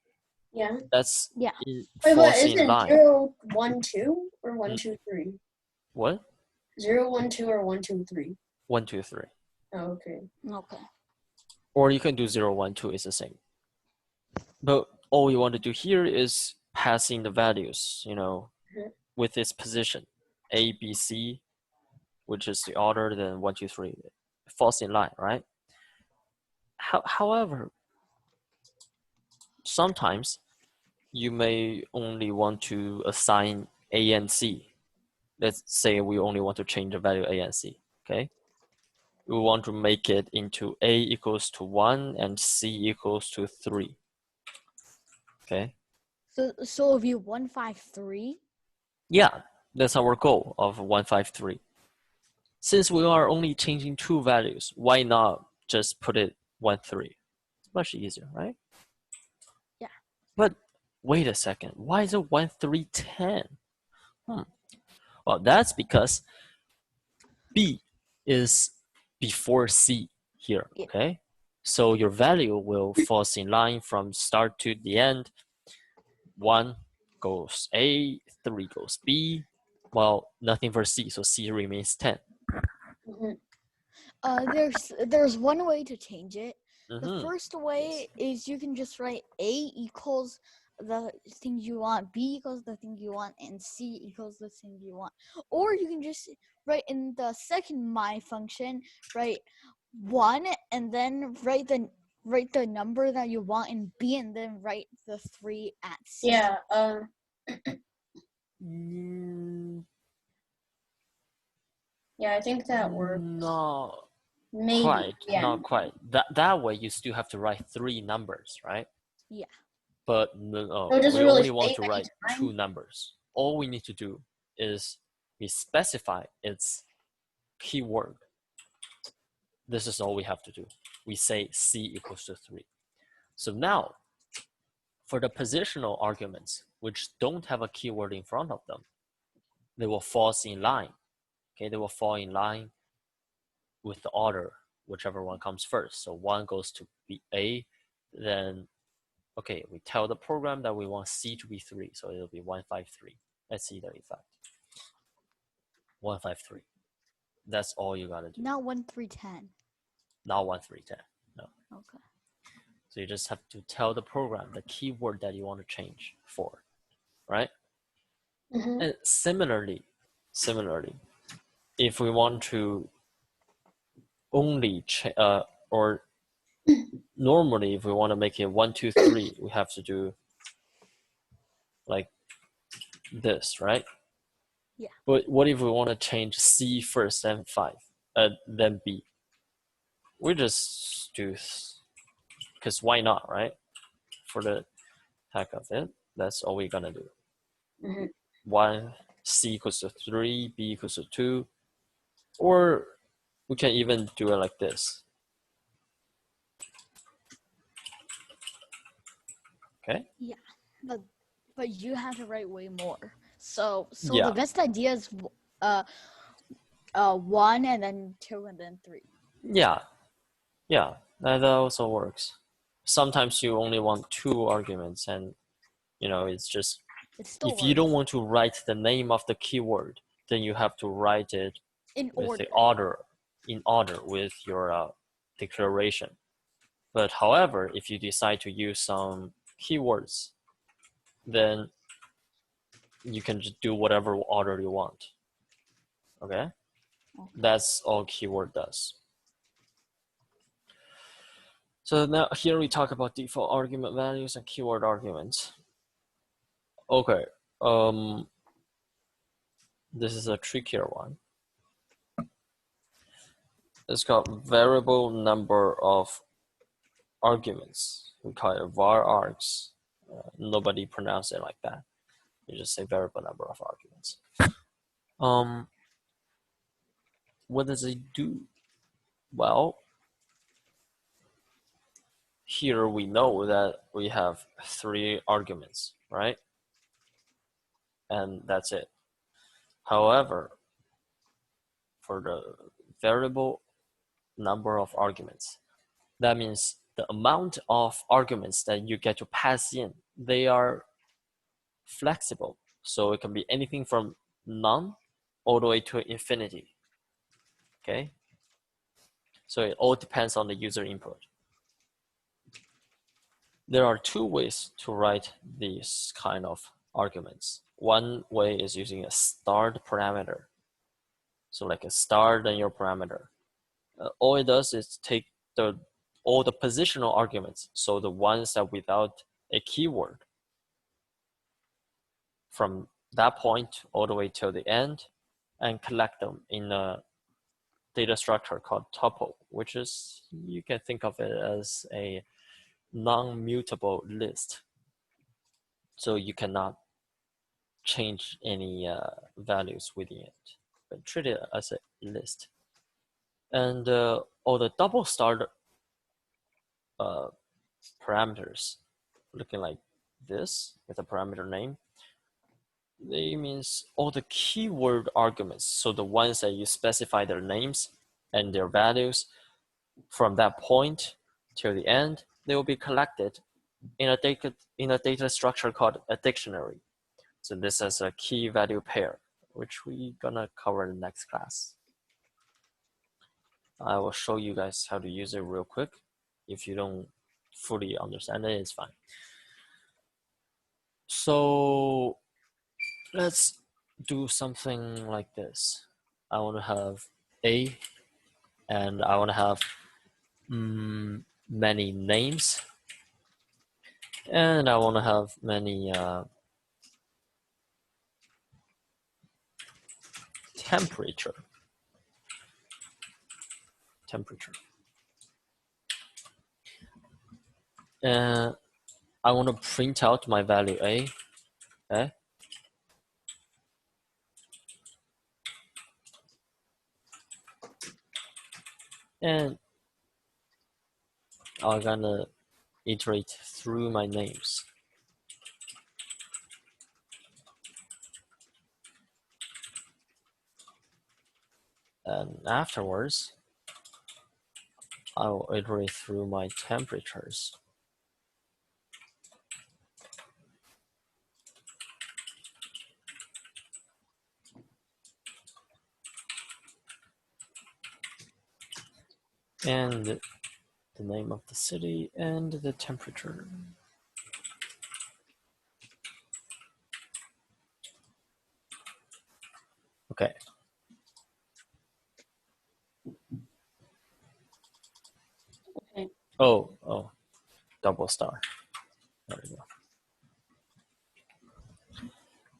Yeah. That's Yeah. Wait, but falls is in it line. 0, 1, 2 or 1, 2, 3? What? 0, 1, 2 or 1, 2, 3? 1, 2, 3. Oh, okay. Okay. Or you can do 0, 1, 2, it's the same. But all we want to do here is passing the values, Mhm. with its position. A, B, C, which is the order, then 1, 2, 3. It falls in line, right? However, sometimes you may only want to assign A and C. Let's say we only want to change the value A and C, okay? We want to make it into A equals to 1 and C equals to 3, okay? So it'll be 153. Yeah, that's our goal of 153. Since we are only changing two values, why not just put it 1, 3? It's much easier, right? Yeah. But wait a second, why is it 1, 3, 10? Well, that's because B is before C here, Yeah. okay? So your value will fall in line from start to the end. 1 goes A, 3 goes B. Well, nothing for C, so C remains 10. Mhm. There's one way to change it. The Mhm. first way is you can just write A equals the thing you want, B equals the thing you want, and C equals the thing you want. Or you can just write in the second my function, write 1 and then write the number that you want in B and then write the 3 at C. Yeah. Yeah, I think that works. No, Maybe. quite, Yeah. not quite. That way you still have to write 3 numbers, right? Yeah. But no, So it doesn't we really only want save to any write time? 2 numbers. All we need to do is we specify its keyword. This is all we have to do. We say C equals to 3. So now, for the positional arguments, which don't have a keyword in front of them, they will fall in line. Okay, they will fall in line with the order, whichever one comes first. So 1 goes to be A, then, okay, we tell the program that we want C to be 3, so it'll be 153. Let's see the effect. 153. That's all you gotta do. Not 1, 3, 10. Not 1, 3, 10. No. Okay. So you just have to tell the program the keyword that you want to change for, right? Mhm. And similarly, if we want to only or normally if we want to make it 1, 2, 3, we have to do like this, right? Yeah. But what if we want to change C first, then 5, then B? We just do, because why not, right? For the heck of it, that's all we're gonna do. Mhm. 1, C equals to 3, B equals to 2, or we can even do it like this. Okay? Yeah, but you have to write way more. So Yeah. the best idea is 1 and then 2 and then 3. Yeah, that also works. Sometimes you only want 2 arguments, and it's just It still if you don't want to write the name of the keyword, then you have to write it in with order. the order, in order with your declaration. But however, if you decide to use some keywords, then you can just do whatever order you want. Okay? That's all keyword does. So now here we talk about default argument values and keyword arguments. Okay, this is a trickier one. It's called variable number of arguments. We call it var args. Nobody pronounces it like that. You just say variable number of arguments. What does it do? Well, here we know that we have 3 arguments, right? And that's it. However, for the variable number of arguments, that means the amount of arguments that you get to pass in, they are flexible. So it can be anything from none all the way to infinity. Okay? So it all depends on the user input. There are 2 ways to write these kind of arguments. One way is using a start parameter. So like a start and your parameter. All it does is take all the positional arguments, so the ones that without a keyword, from that point all the way till the end, and collect them in a data structure called tuple, which is, you can think of it as a non-mutable list. So you cannot change any values within it, but treat it as a list. And all the double start parameters, looking like this with a parameter name, they means all the keyword arguments, so the ones that you specify their names and their values, from that point till the end, they will be collected in a data structure called a dictionary. So this is a key value pair, which we're gonna cover in the next class. I will show you guys how to use it real quick. If you don't fully understand it, it's fine. So let's do something like this. I want to have A, and I want to have many names, and I want to have many temperature. And I want to print out my value A. Okay. And I'm gonna iterate through my names. And afterwards, I will iterate through my temperatures. And the name of the city and the temperature. Okay. Okay. Oh, double star. There we go.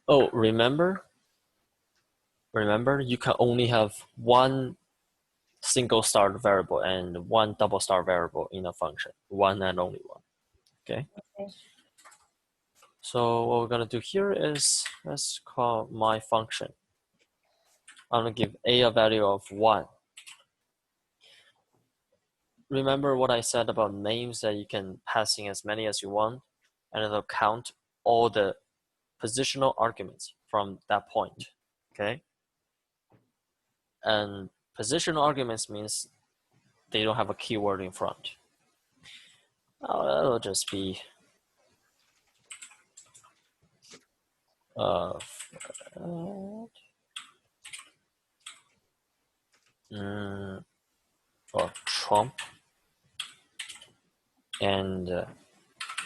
Oh, remember, you can only have one single start variable and one double star variable in a function, one and only one. Okay. So what we're gonna do here is, let's call my function. I'm gonna give A a value of 1. Remember what I said about names, that you can pass in as many as you want, and it'll count all the positional arguments from that point, okay? And positional arguments means they don't have a keyword in front. That'll just be or Trump and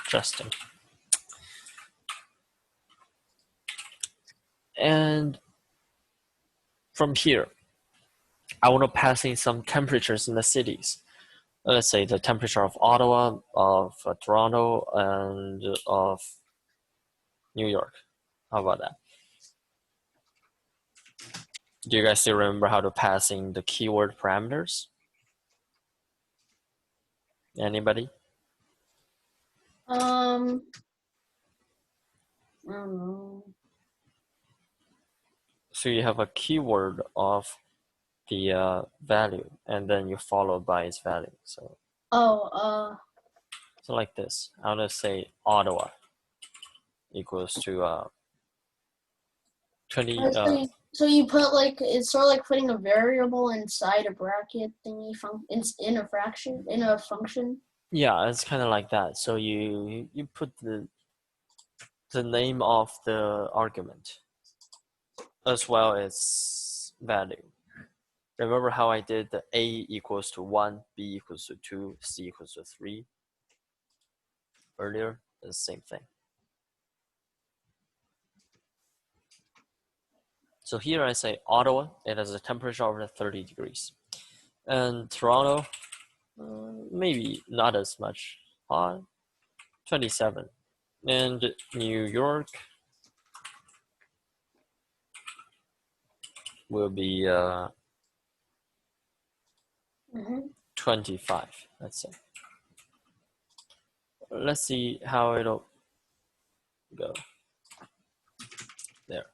Justin. And from here, I want to pass in some temperatures in the cities. Let's say the temperature of Ottawa, of Toronto, and of New York. How about that? Do you guys still remember how to pass in the keyword parameters? Anybody? I don't know. So you have a keyword of the value, and then you follow by its value. So So like this, I'll just say Ottawa equals to 20. So you put like, it's sort of like putting a variable inside a bracket thingy in a fraction, in a function. Yeah, it's kind of like that. So you put the name of the argument as well as value. Remember how I did the A equals to 1, B equals to 2, C equals to 3 earlier? The same thing. So here I say Ottawa, it has a temperature of 30 degrees. And Toronto, maybe not as much hot, 27. And New York will be 25, let's say. Let's see how it'll go. There.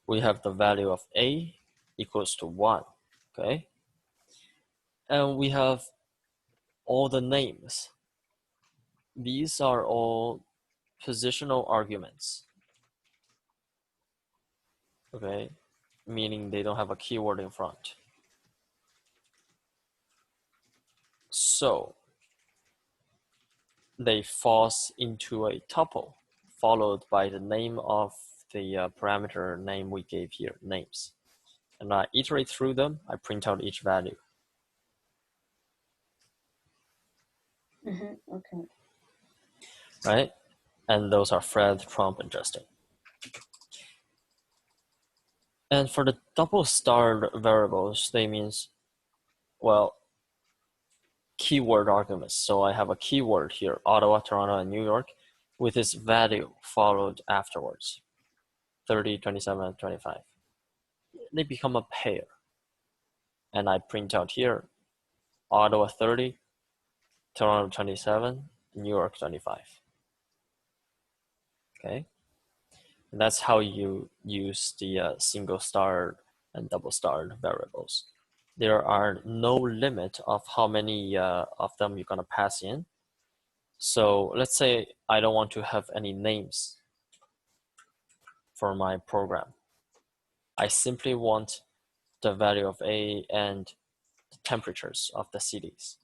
We have the value of A equals to 1, okay? And we have all the names. These are all positional arguments, okay? Meaning they don't have a keyword in front. So they falls into a tuple followed by the name of the parameter name we gave here, names. And I iterate through them, I print out each value. Okay. Right? And those are Fred, Trump, and Justin. And for the double starred variables, they means, well, keyword arguments. So I have a keyword here, Ottawa, Toronto, and New York, with its value followed afterwards, 30, 27, and 25. They become a pair. And I print out here, Ottawa 30, Toronto 27, New York 25. Okay? And that's how you use the single starred and double starred variables. There are no limit of how many of them you're gonna pass in. So let's say I don't want to have any names for my program. I simply want the value of A and the temperatures of the cities.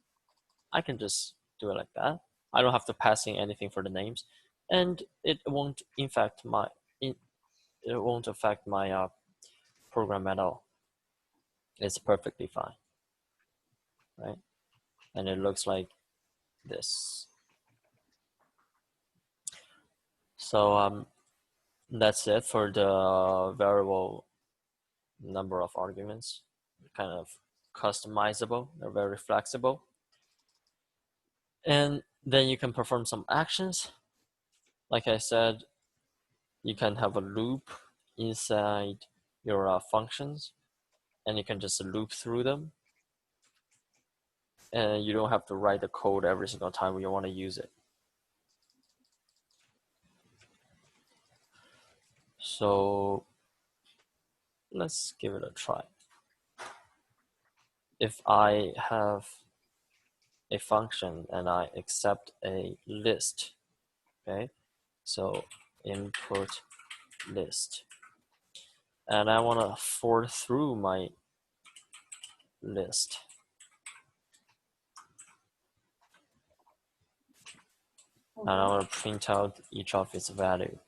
I can just do it like that. I don't have to pass in anything for the names, and it won't affect my program at all. It's perfectly fine, right? And it looks like this. So that's it for the variable number of arguments. Kind of customizable, they're very flexible. And then you can perform some actions. Like I said, you can have a loop inside your functions, and you can just loop through them. And you don't have to write the code every single time you want to use it. So let's give it a try. If I have a function and I accept a list, okay? So input list. And I want to for through my list. And I want to print out each of its value.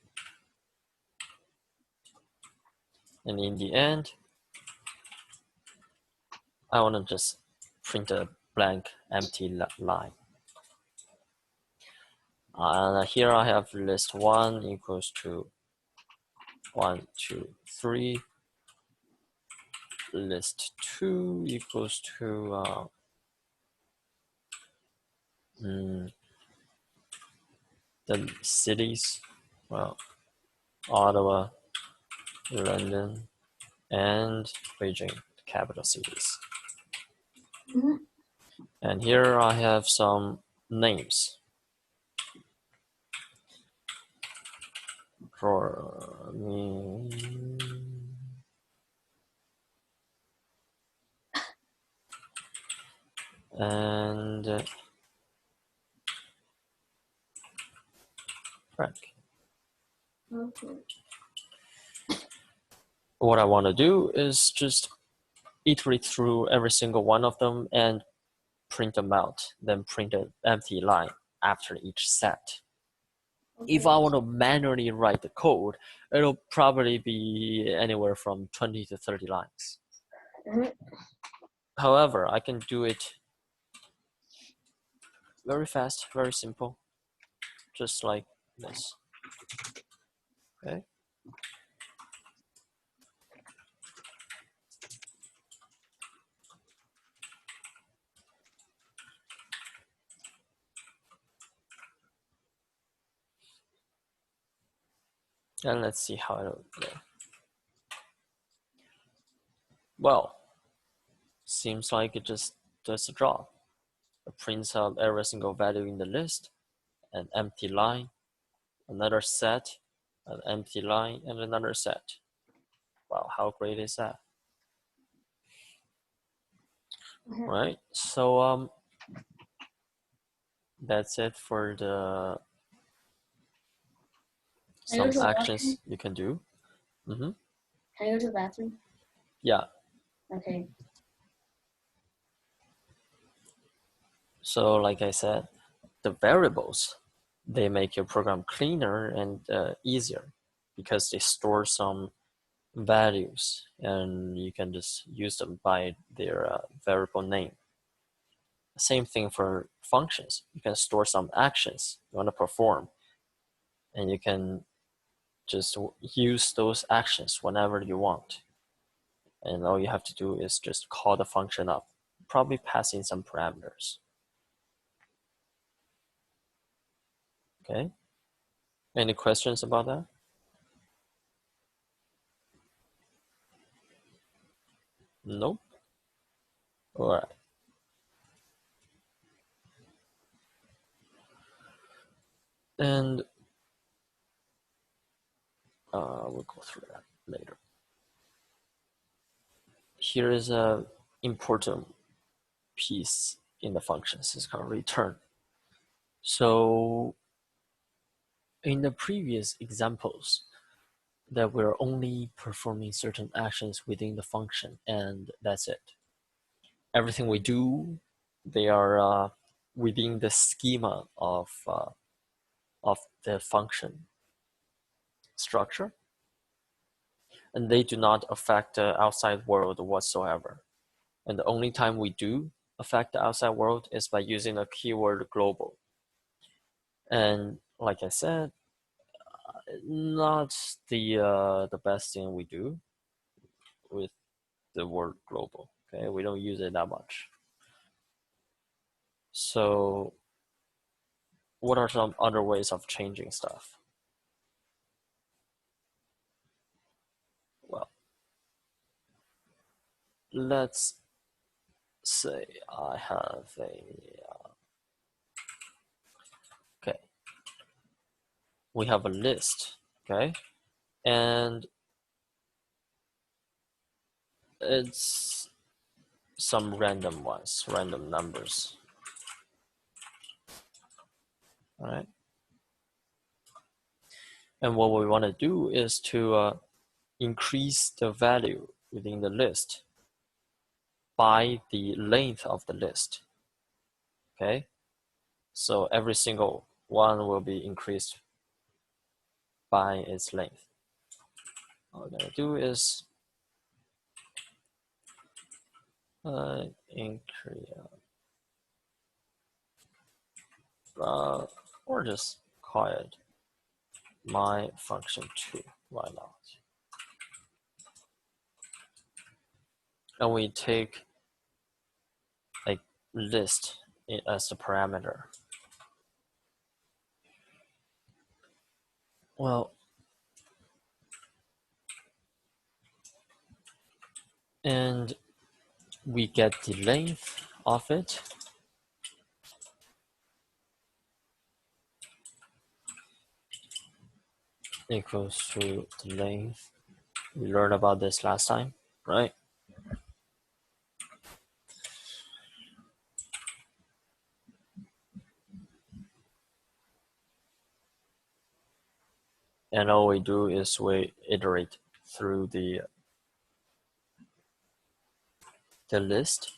And in the end, I want to just print a blank empty line. And here I have list 1 equals to 1, 2, 3. List 2 equals to the cities, well, Ottawa, London, and Beijing, the capital cities. And here I have some names for me. And Frank. Okay. What I want to do is just iterate through every single one of them and print them out, then print an empty line after each set. If I want to manually write the code, it'll probably be anywhere from 20 to 30 lines. However, I can do it very fast, very simple, just like this. Okay. And let's see how it'll go. Well, seems like it just does the job. It prints out every single value in the list, an empty line, another set, an empty line, and another set. Wow, how great is that? Right, so that's it for the some actions you can do. Can I go to the bathroom? Yeah. Okay. So like I said, the variables, they make your program cleaner and easier because they store some values and you can just use them by their variable name. Same thing for functions. You can store some actions you want to perform and you can just use those actions whenever you want. And all you have to do is just call the function up, probably pass in some parameters. Okay. Any questions about that? Nope. All right. And we'll go through that later. Here is a important piece in the functions. It's called return. So in the previous examples, that we're only performing certain actions within the function, and that's it. Everything we do, they are within the schema of the function structure, and they do not affect the outside world whatsoever. And the only time we do affect the outside world is by using a keyword global. And like I said, not the best thing we do with the word global. Okay, we don't use it that much. So what are some other ways of changing stuff? Well, let's say I have a okay, we have a list, okay, and it's some random ones, random numbers. All right. And what we want to do is to increase the value within the list by the length of the list. Okay. So every single one will be increased by its length. All we're going to do is increase, or just call it my function 2. Why not? And we take a list as the parameter. Well, and we get the length of it. Equals to the length. We learned about this last time, right? And all we do is we iterate through the list,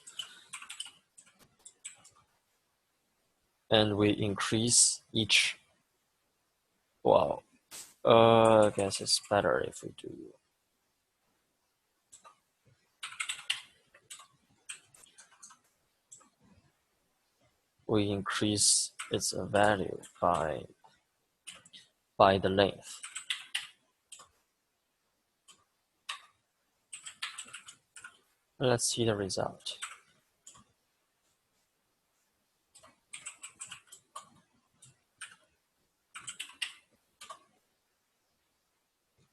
and we increase each. Well, I guess it's better if we do. We increase its value by the length. Let's see the result.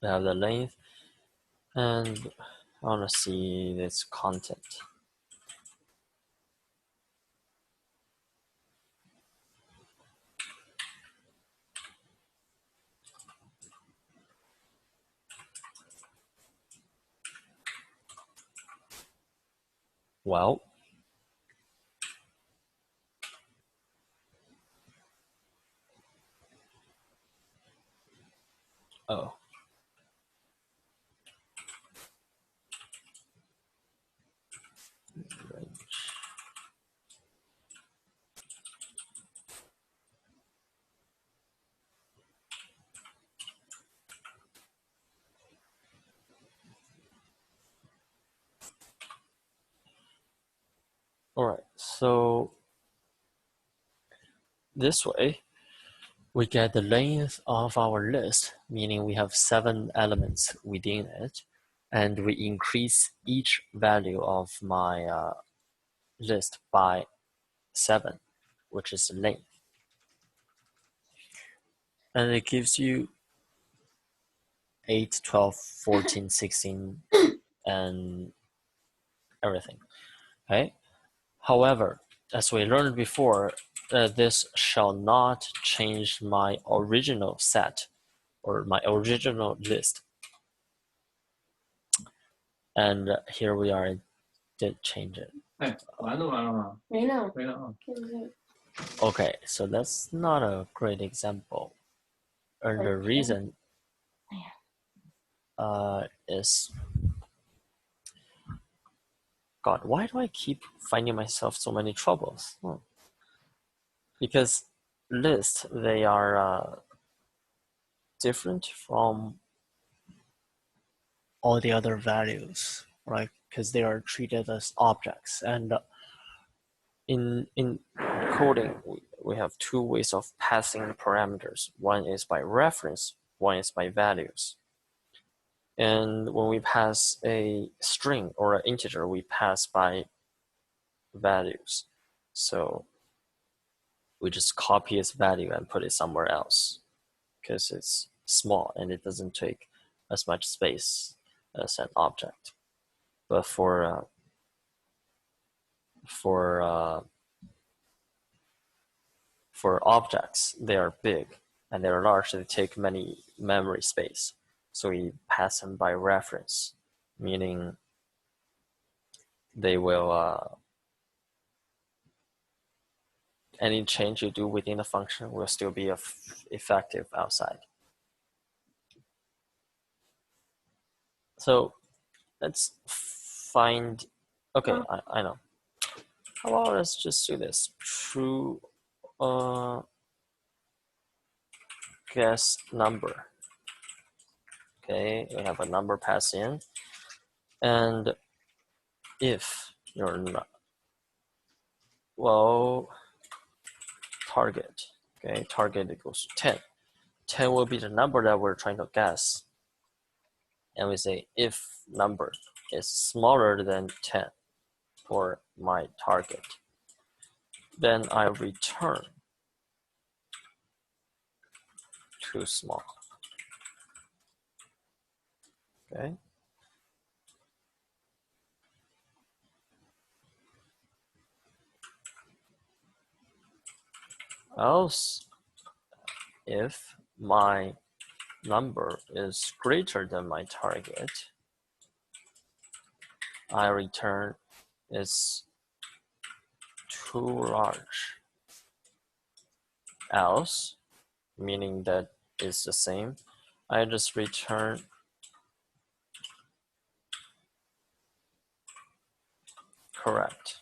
We have the length, and I want to see its content. Well, oh. All right, so this way we get the length of our list, meaning we have 7 elements within it, and we increase each value of my list by 7, which is length. And it gives you 8, 12, 14, 16, and everything, okay? However, as we learned before, this shall not change my original set or my original list. And here we are, it did change it. 哎，完了吗？没呢，没了啊。 Okay, so that's not a great example. And the reason is, God, why do I keep finding myself so many troubles? Because lists, they are different from all the other values, right? Because they are treated as objects. And in coding, we have 2 ways of passing parameters. One is by reference, one is by values. And when we pass a string or an integer, we pass by values. So we just copy its value and put it somewhere else because it's small and it doesn't take as much space as an object. But for objects, they are big and they're large. They take many memory space. So we pass them by reference, meaning they will, any change you do within the function will still be effective outside. So let's find, okay, I know. How about let's just do this. True guess number. Okay, we have a number passed in. And if you're not, well, target, okay, target equals 10. 10 will be the number that we're trying to guess. And we say if number is smaller than 10 for my target, then I return too small. Okay. Else, if my number is greater than my target, I return is too large. Else, meaning that it's the same, I just return correct.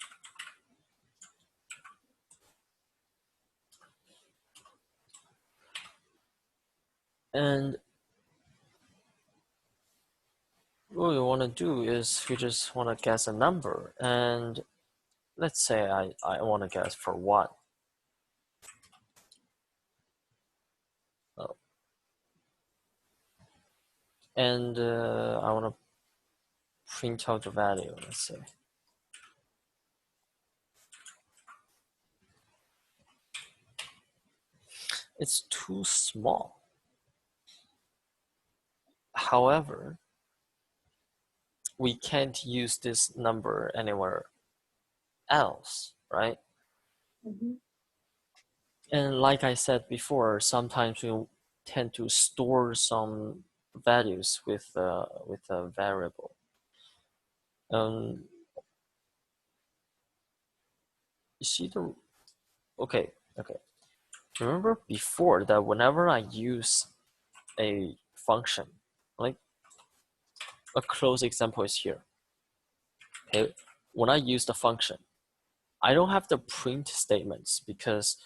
And what we want to do is we just want to guess a number, and let's say I want to guess for 1. Oh. And I want to print out the value, let's say. It's too small. However, we can't use this number anywhere else, right? Mhm. And like I said before, sometimes we tend to store some values with a variable. You see the okay. Remember before that whenever I use a function, like a close example is here. Okay, when I use the function, I don't have the print statements because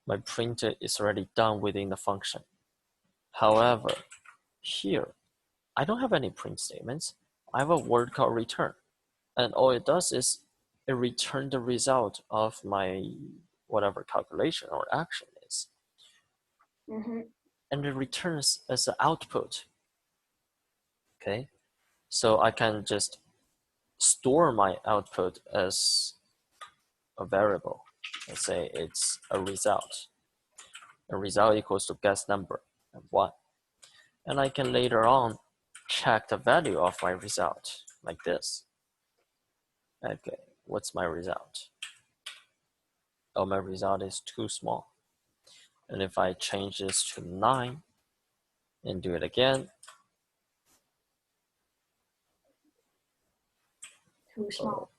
my printer is already done within the function. However, here, I don't have any print statements. I have a word called return. And all it does is it returns the result of my whatever calculation or action is. Mhm. And it returns as an output. Okay, so I can just store my output as a variable. Let's say it's a result. A result equals to guess number and 1. And I can later on check the value of my result like this. Okay, what's my result? Oh, my result is too small. And if I change this to 9 and do it again, Too small.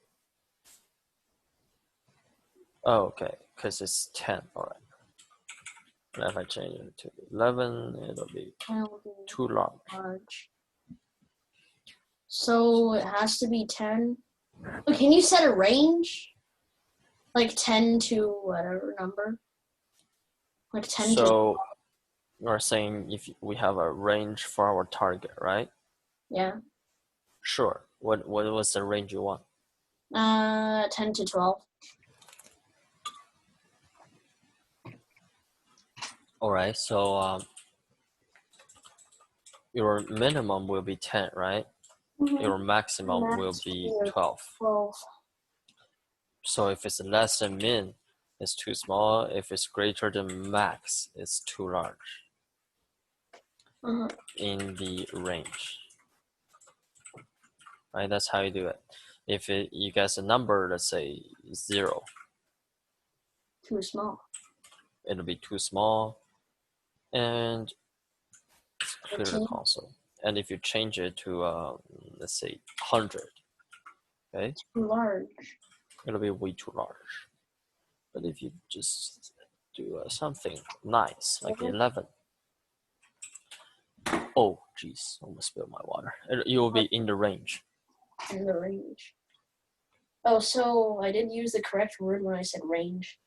oh, okay, because it's 10, all right. And if I change it to 11, it'll be too large. So it has to be 10. But can you set a range? Like 10 to whatever number? Like 10 to... So you're saying if we have a range for our target, right? Yeah. Sure. What was the range you want? 10 to 12. All right, so your minimum will be 10, right? Mhm. Your maximum will be 12. 12. So if it's less than min, it's too small. If it's greater than max, it's too large in the range. Right, that's how you do it. If you guess a number, let's say 0, Too small. it'll be too small, and clear the 13. console. And if you change it to let's say 100, okay, Too large. it'll be way too large. But if you just do something nice like 11, oh geez, almost spilled my water. You will be in the range. In the range. Oh, so I did use the correct word when I said range.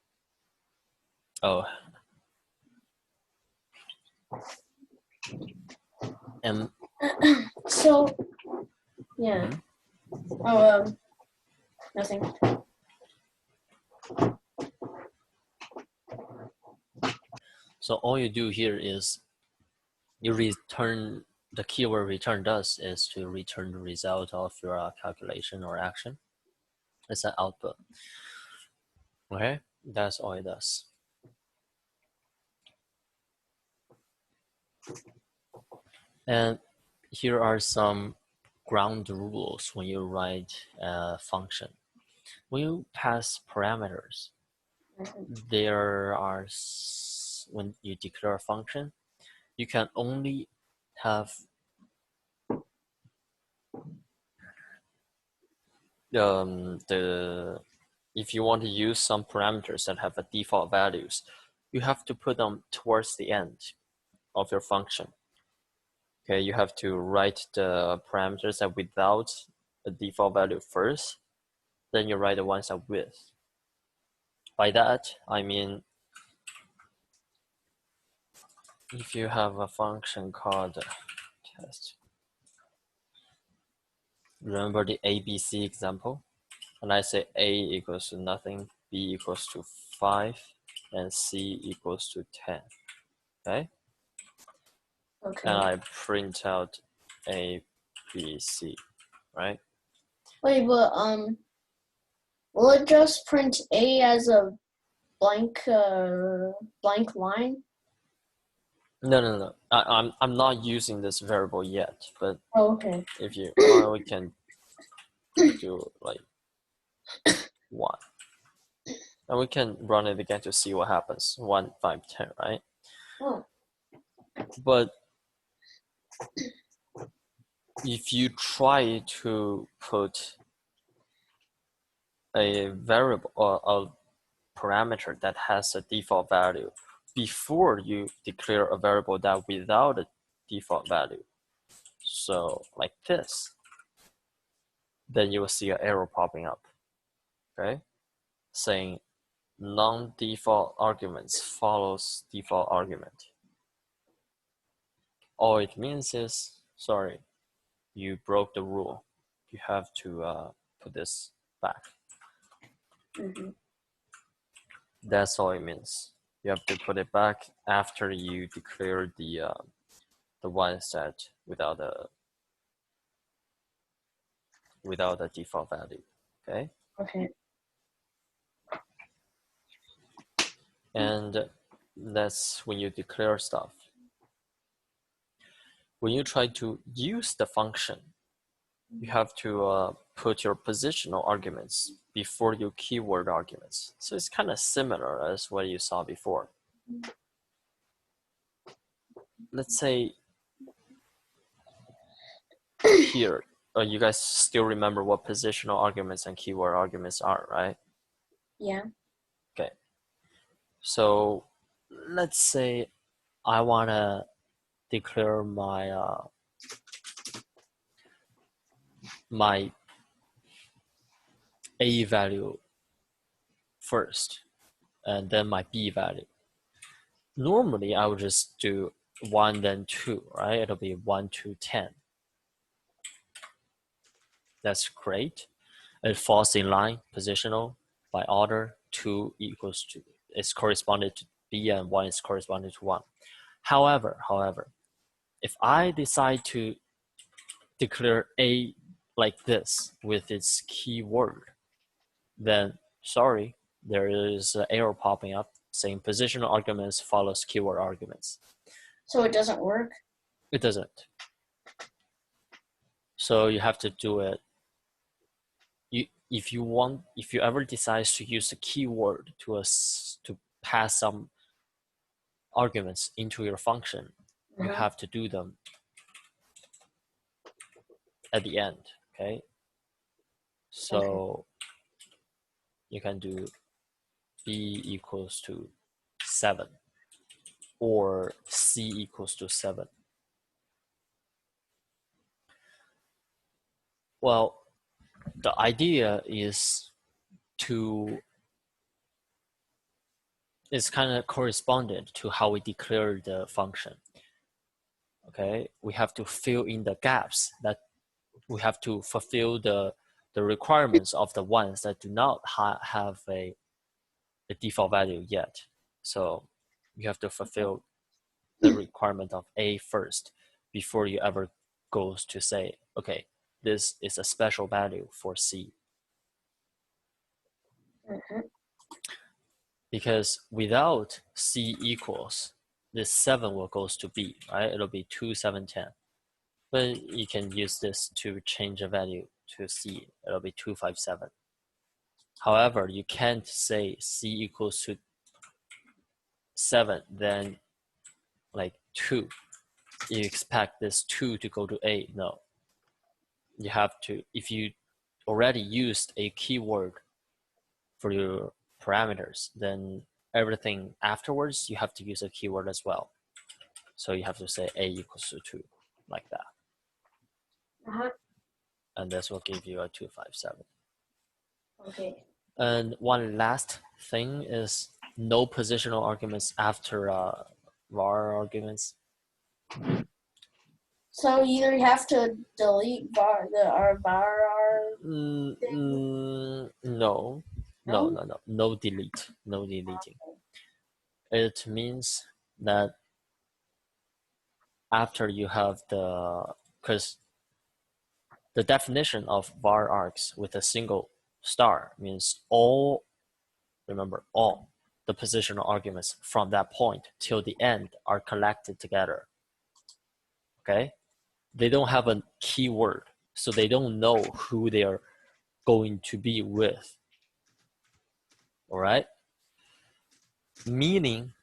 Oh. And so, yeah. Oh, nothing. so all you do here is you return, the keyword return does is to return the result of your calculation or action. It's an output. Okay, that's all it does. And here are some ground rules when you write a function. When you pass parameters, there are, when you declare a function, you can only have if you want to use some parameters that have a default values, you have to put them towards the end of your function. Okay, you have to write the parameters that without a default value first, then you write the ones that with. By that, I mean, if you have a function called test, remember the ABC example? And I say A equals to nothing, B equals to 5, and C equals to 10, okay? Okay. And I print out A, B, C, right? Wait, but will it just print A as a blank line? No. I'm not using this variable yet, but Oh, okay. if you want, we can do like 1. And we can run it again to see what happens. 1, 5, 10, right? Oh. But if you try to put a variable or a parameter that has a default value before you declare a variable that without a default value, so like this, then you will see an error popping up, okay? Saying non-default arguments follows default argument. All it means is, sorry, you broke the rule. You have to put this back. Mm-hmm. That's all it means. You have to put it back after you declare the one set without a default value. Okay. Okay. And that's when you declare stuff. When you try to use the function, you have to put your positional arguments before your keyword arguments. So it's kind of similar as what you saw before. Let's say here, you guys still remember what positional arguments and keyword arguments are, right? Yeah. Okay. So let's say I want to declare my my A value first, and then my B value. Normally, I would just do 1, then 2, right? It'll be 1, 2, 10. That's great. It falls in line, positional, by order. 2 equals to, is corresponded to B, and 1 is corresponding to 1. However, if I decide to declare A like this with its keyword, then sorry, there is an error popping up saying positional arguments follows keyword arguments. So it doesn't work? It doesn't. So you have to do it. If you ever decide to use a keyword to pass some arguments into your function, you have to do them at the end, okay? So you can do B equals to 7 or C equals to 7. Well, the idea is kind of correspondent to how we declare the function. Okay, we have to fill in the gaps, that we have to fulfill the requirements of the ones that do not have a default value yet. So you have to fulfill the requirement of A first before you ever goes to say, okay, this is a special value for C. Because without C equals, this 7 will goes to B, right? It'll be 2, 7, 10. But you can use this to change a value to C. It'll be 2, 5, 7. However, you can't say C equals to 7, then like 2. You expect this 2 to go to A. No. You have to, if you already used a keyword for your parameters, then everything afterwards, you have to use a keyword as well. So you have to say A equals to 2. like that. Uh-huh. And this will give you a 257. Okay. And one last thing is no positional arguments after var arguments. So either you have to delete our var. No, no delete, no deleting. It means that after you have because the definition of var args with a single star means all, remember, all the positional arguments from that point till the end are collected together. Okay? They don't have a keyword, so they don't know who they are going to be with. All right? Meaning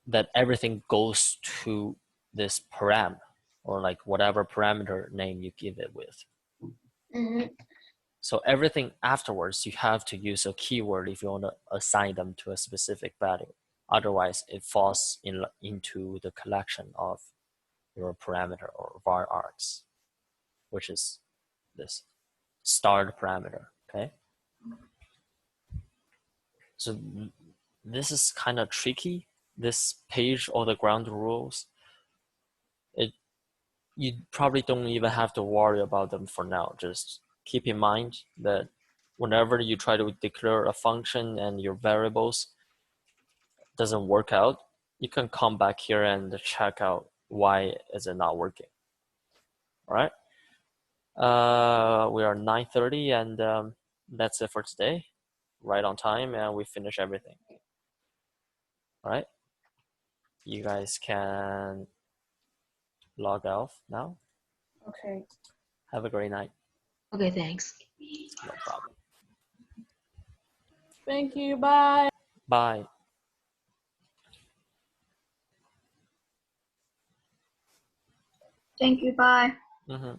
that everything goes to this param, or like whatever parameter name you give it with. Mm-hmm. So everything afterwards, you have to use a keyword if you want to assign them to a specific value. Otherwise, it falls into the collection of your parameter or var args, which is this starred parameter, okay? So this is kind of tricky, this page, all the ground rules. You probably don't even have to worry about them for now. Just keep in mind that whenever you try to declare a function and your variables doesn't work out, you can come back here and check out why is it not working. All right. We are 9:30 and that's it for today. Right on time, and we finish everything. All right. You guys can log off now. Okay. Have a great night. Okay, thanks. No problem. Thank you. Bye. Bye. Thank you. Bye. Mm-hmm.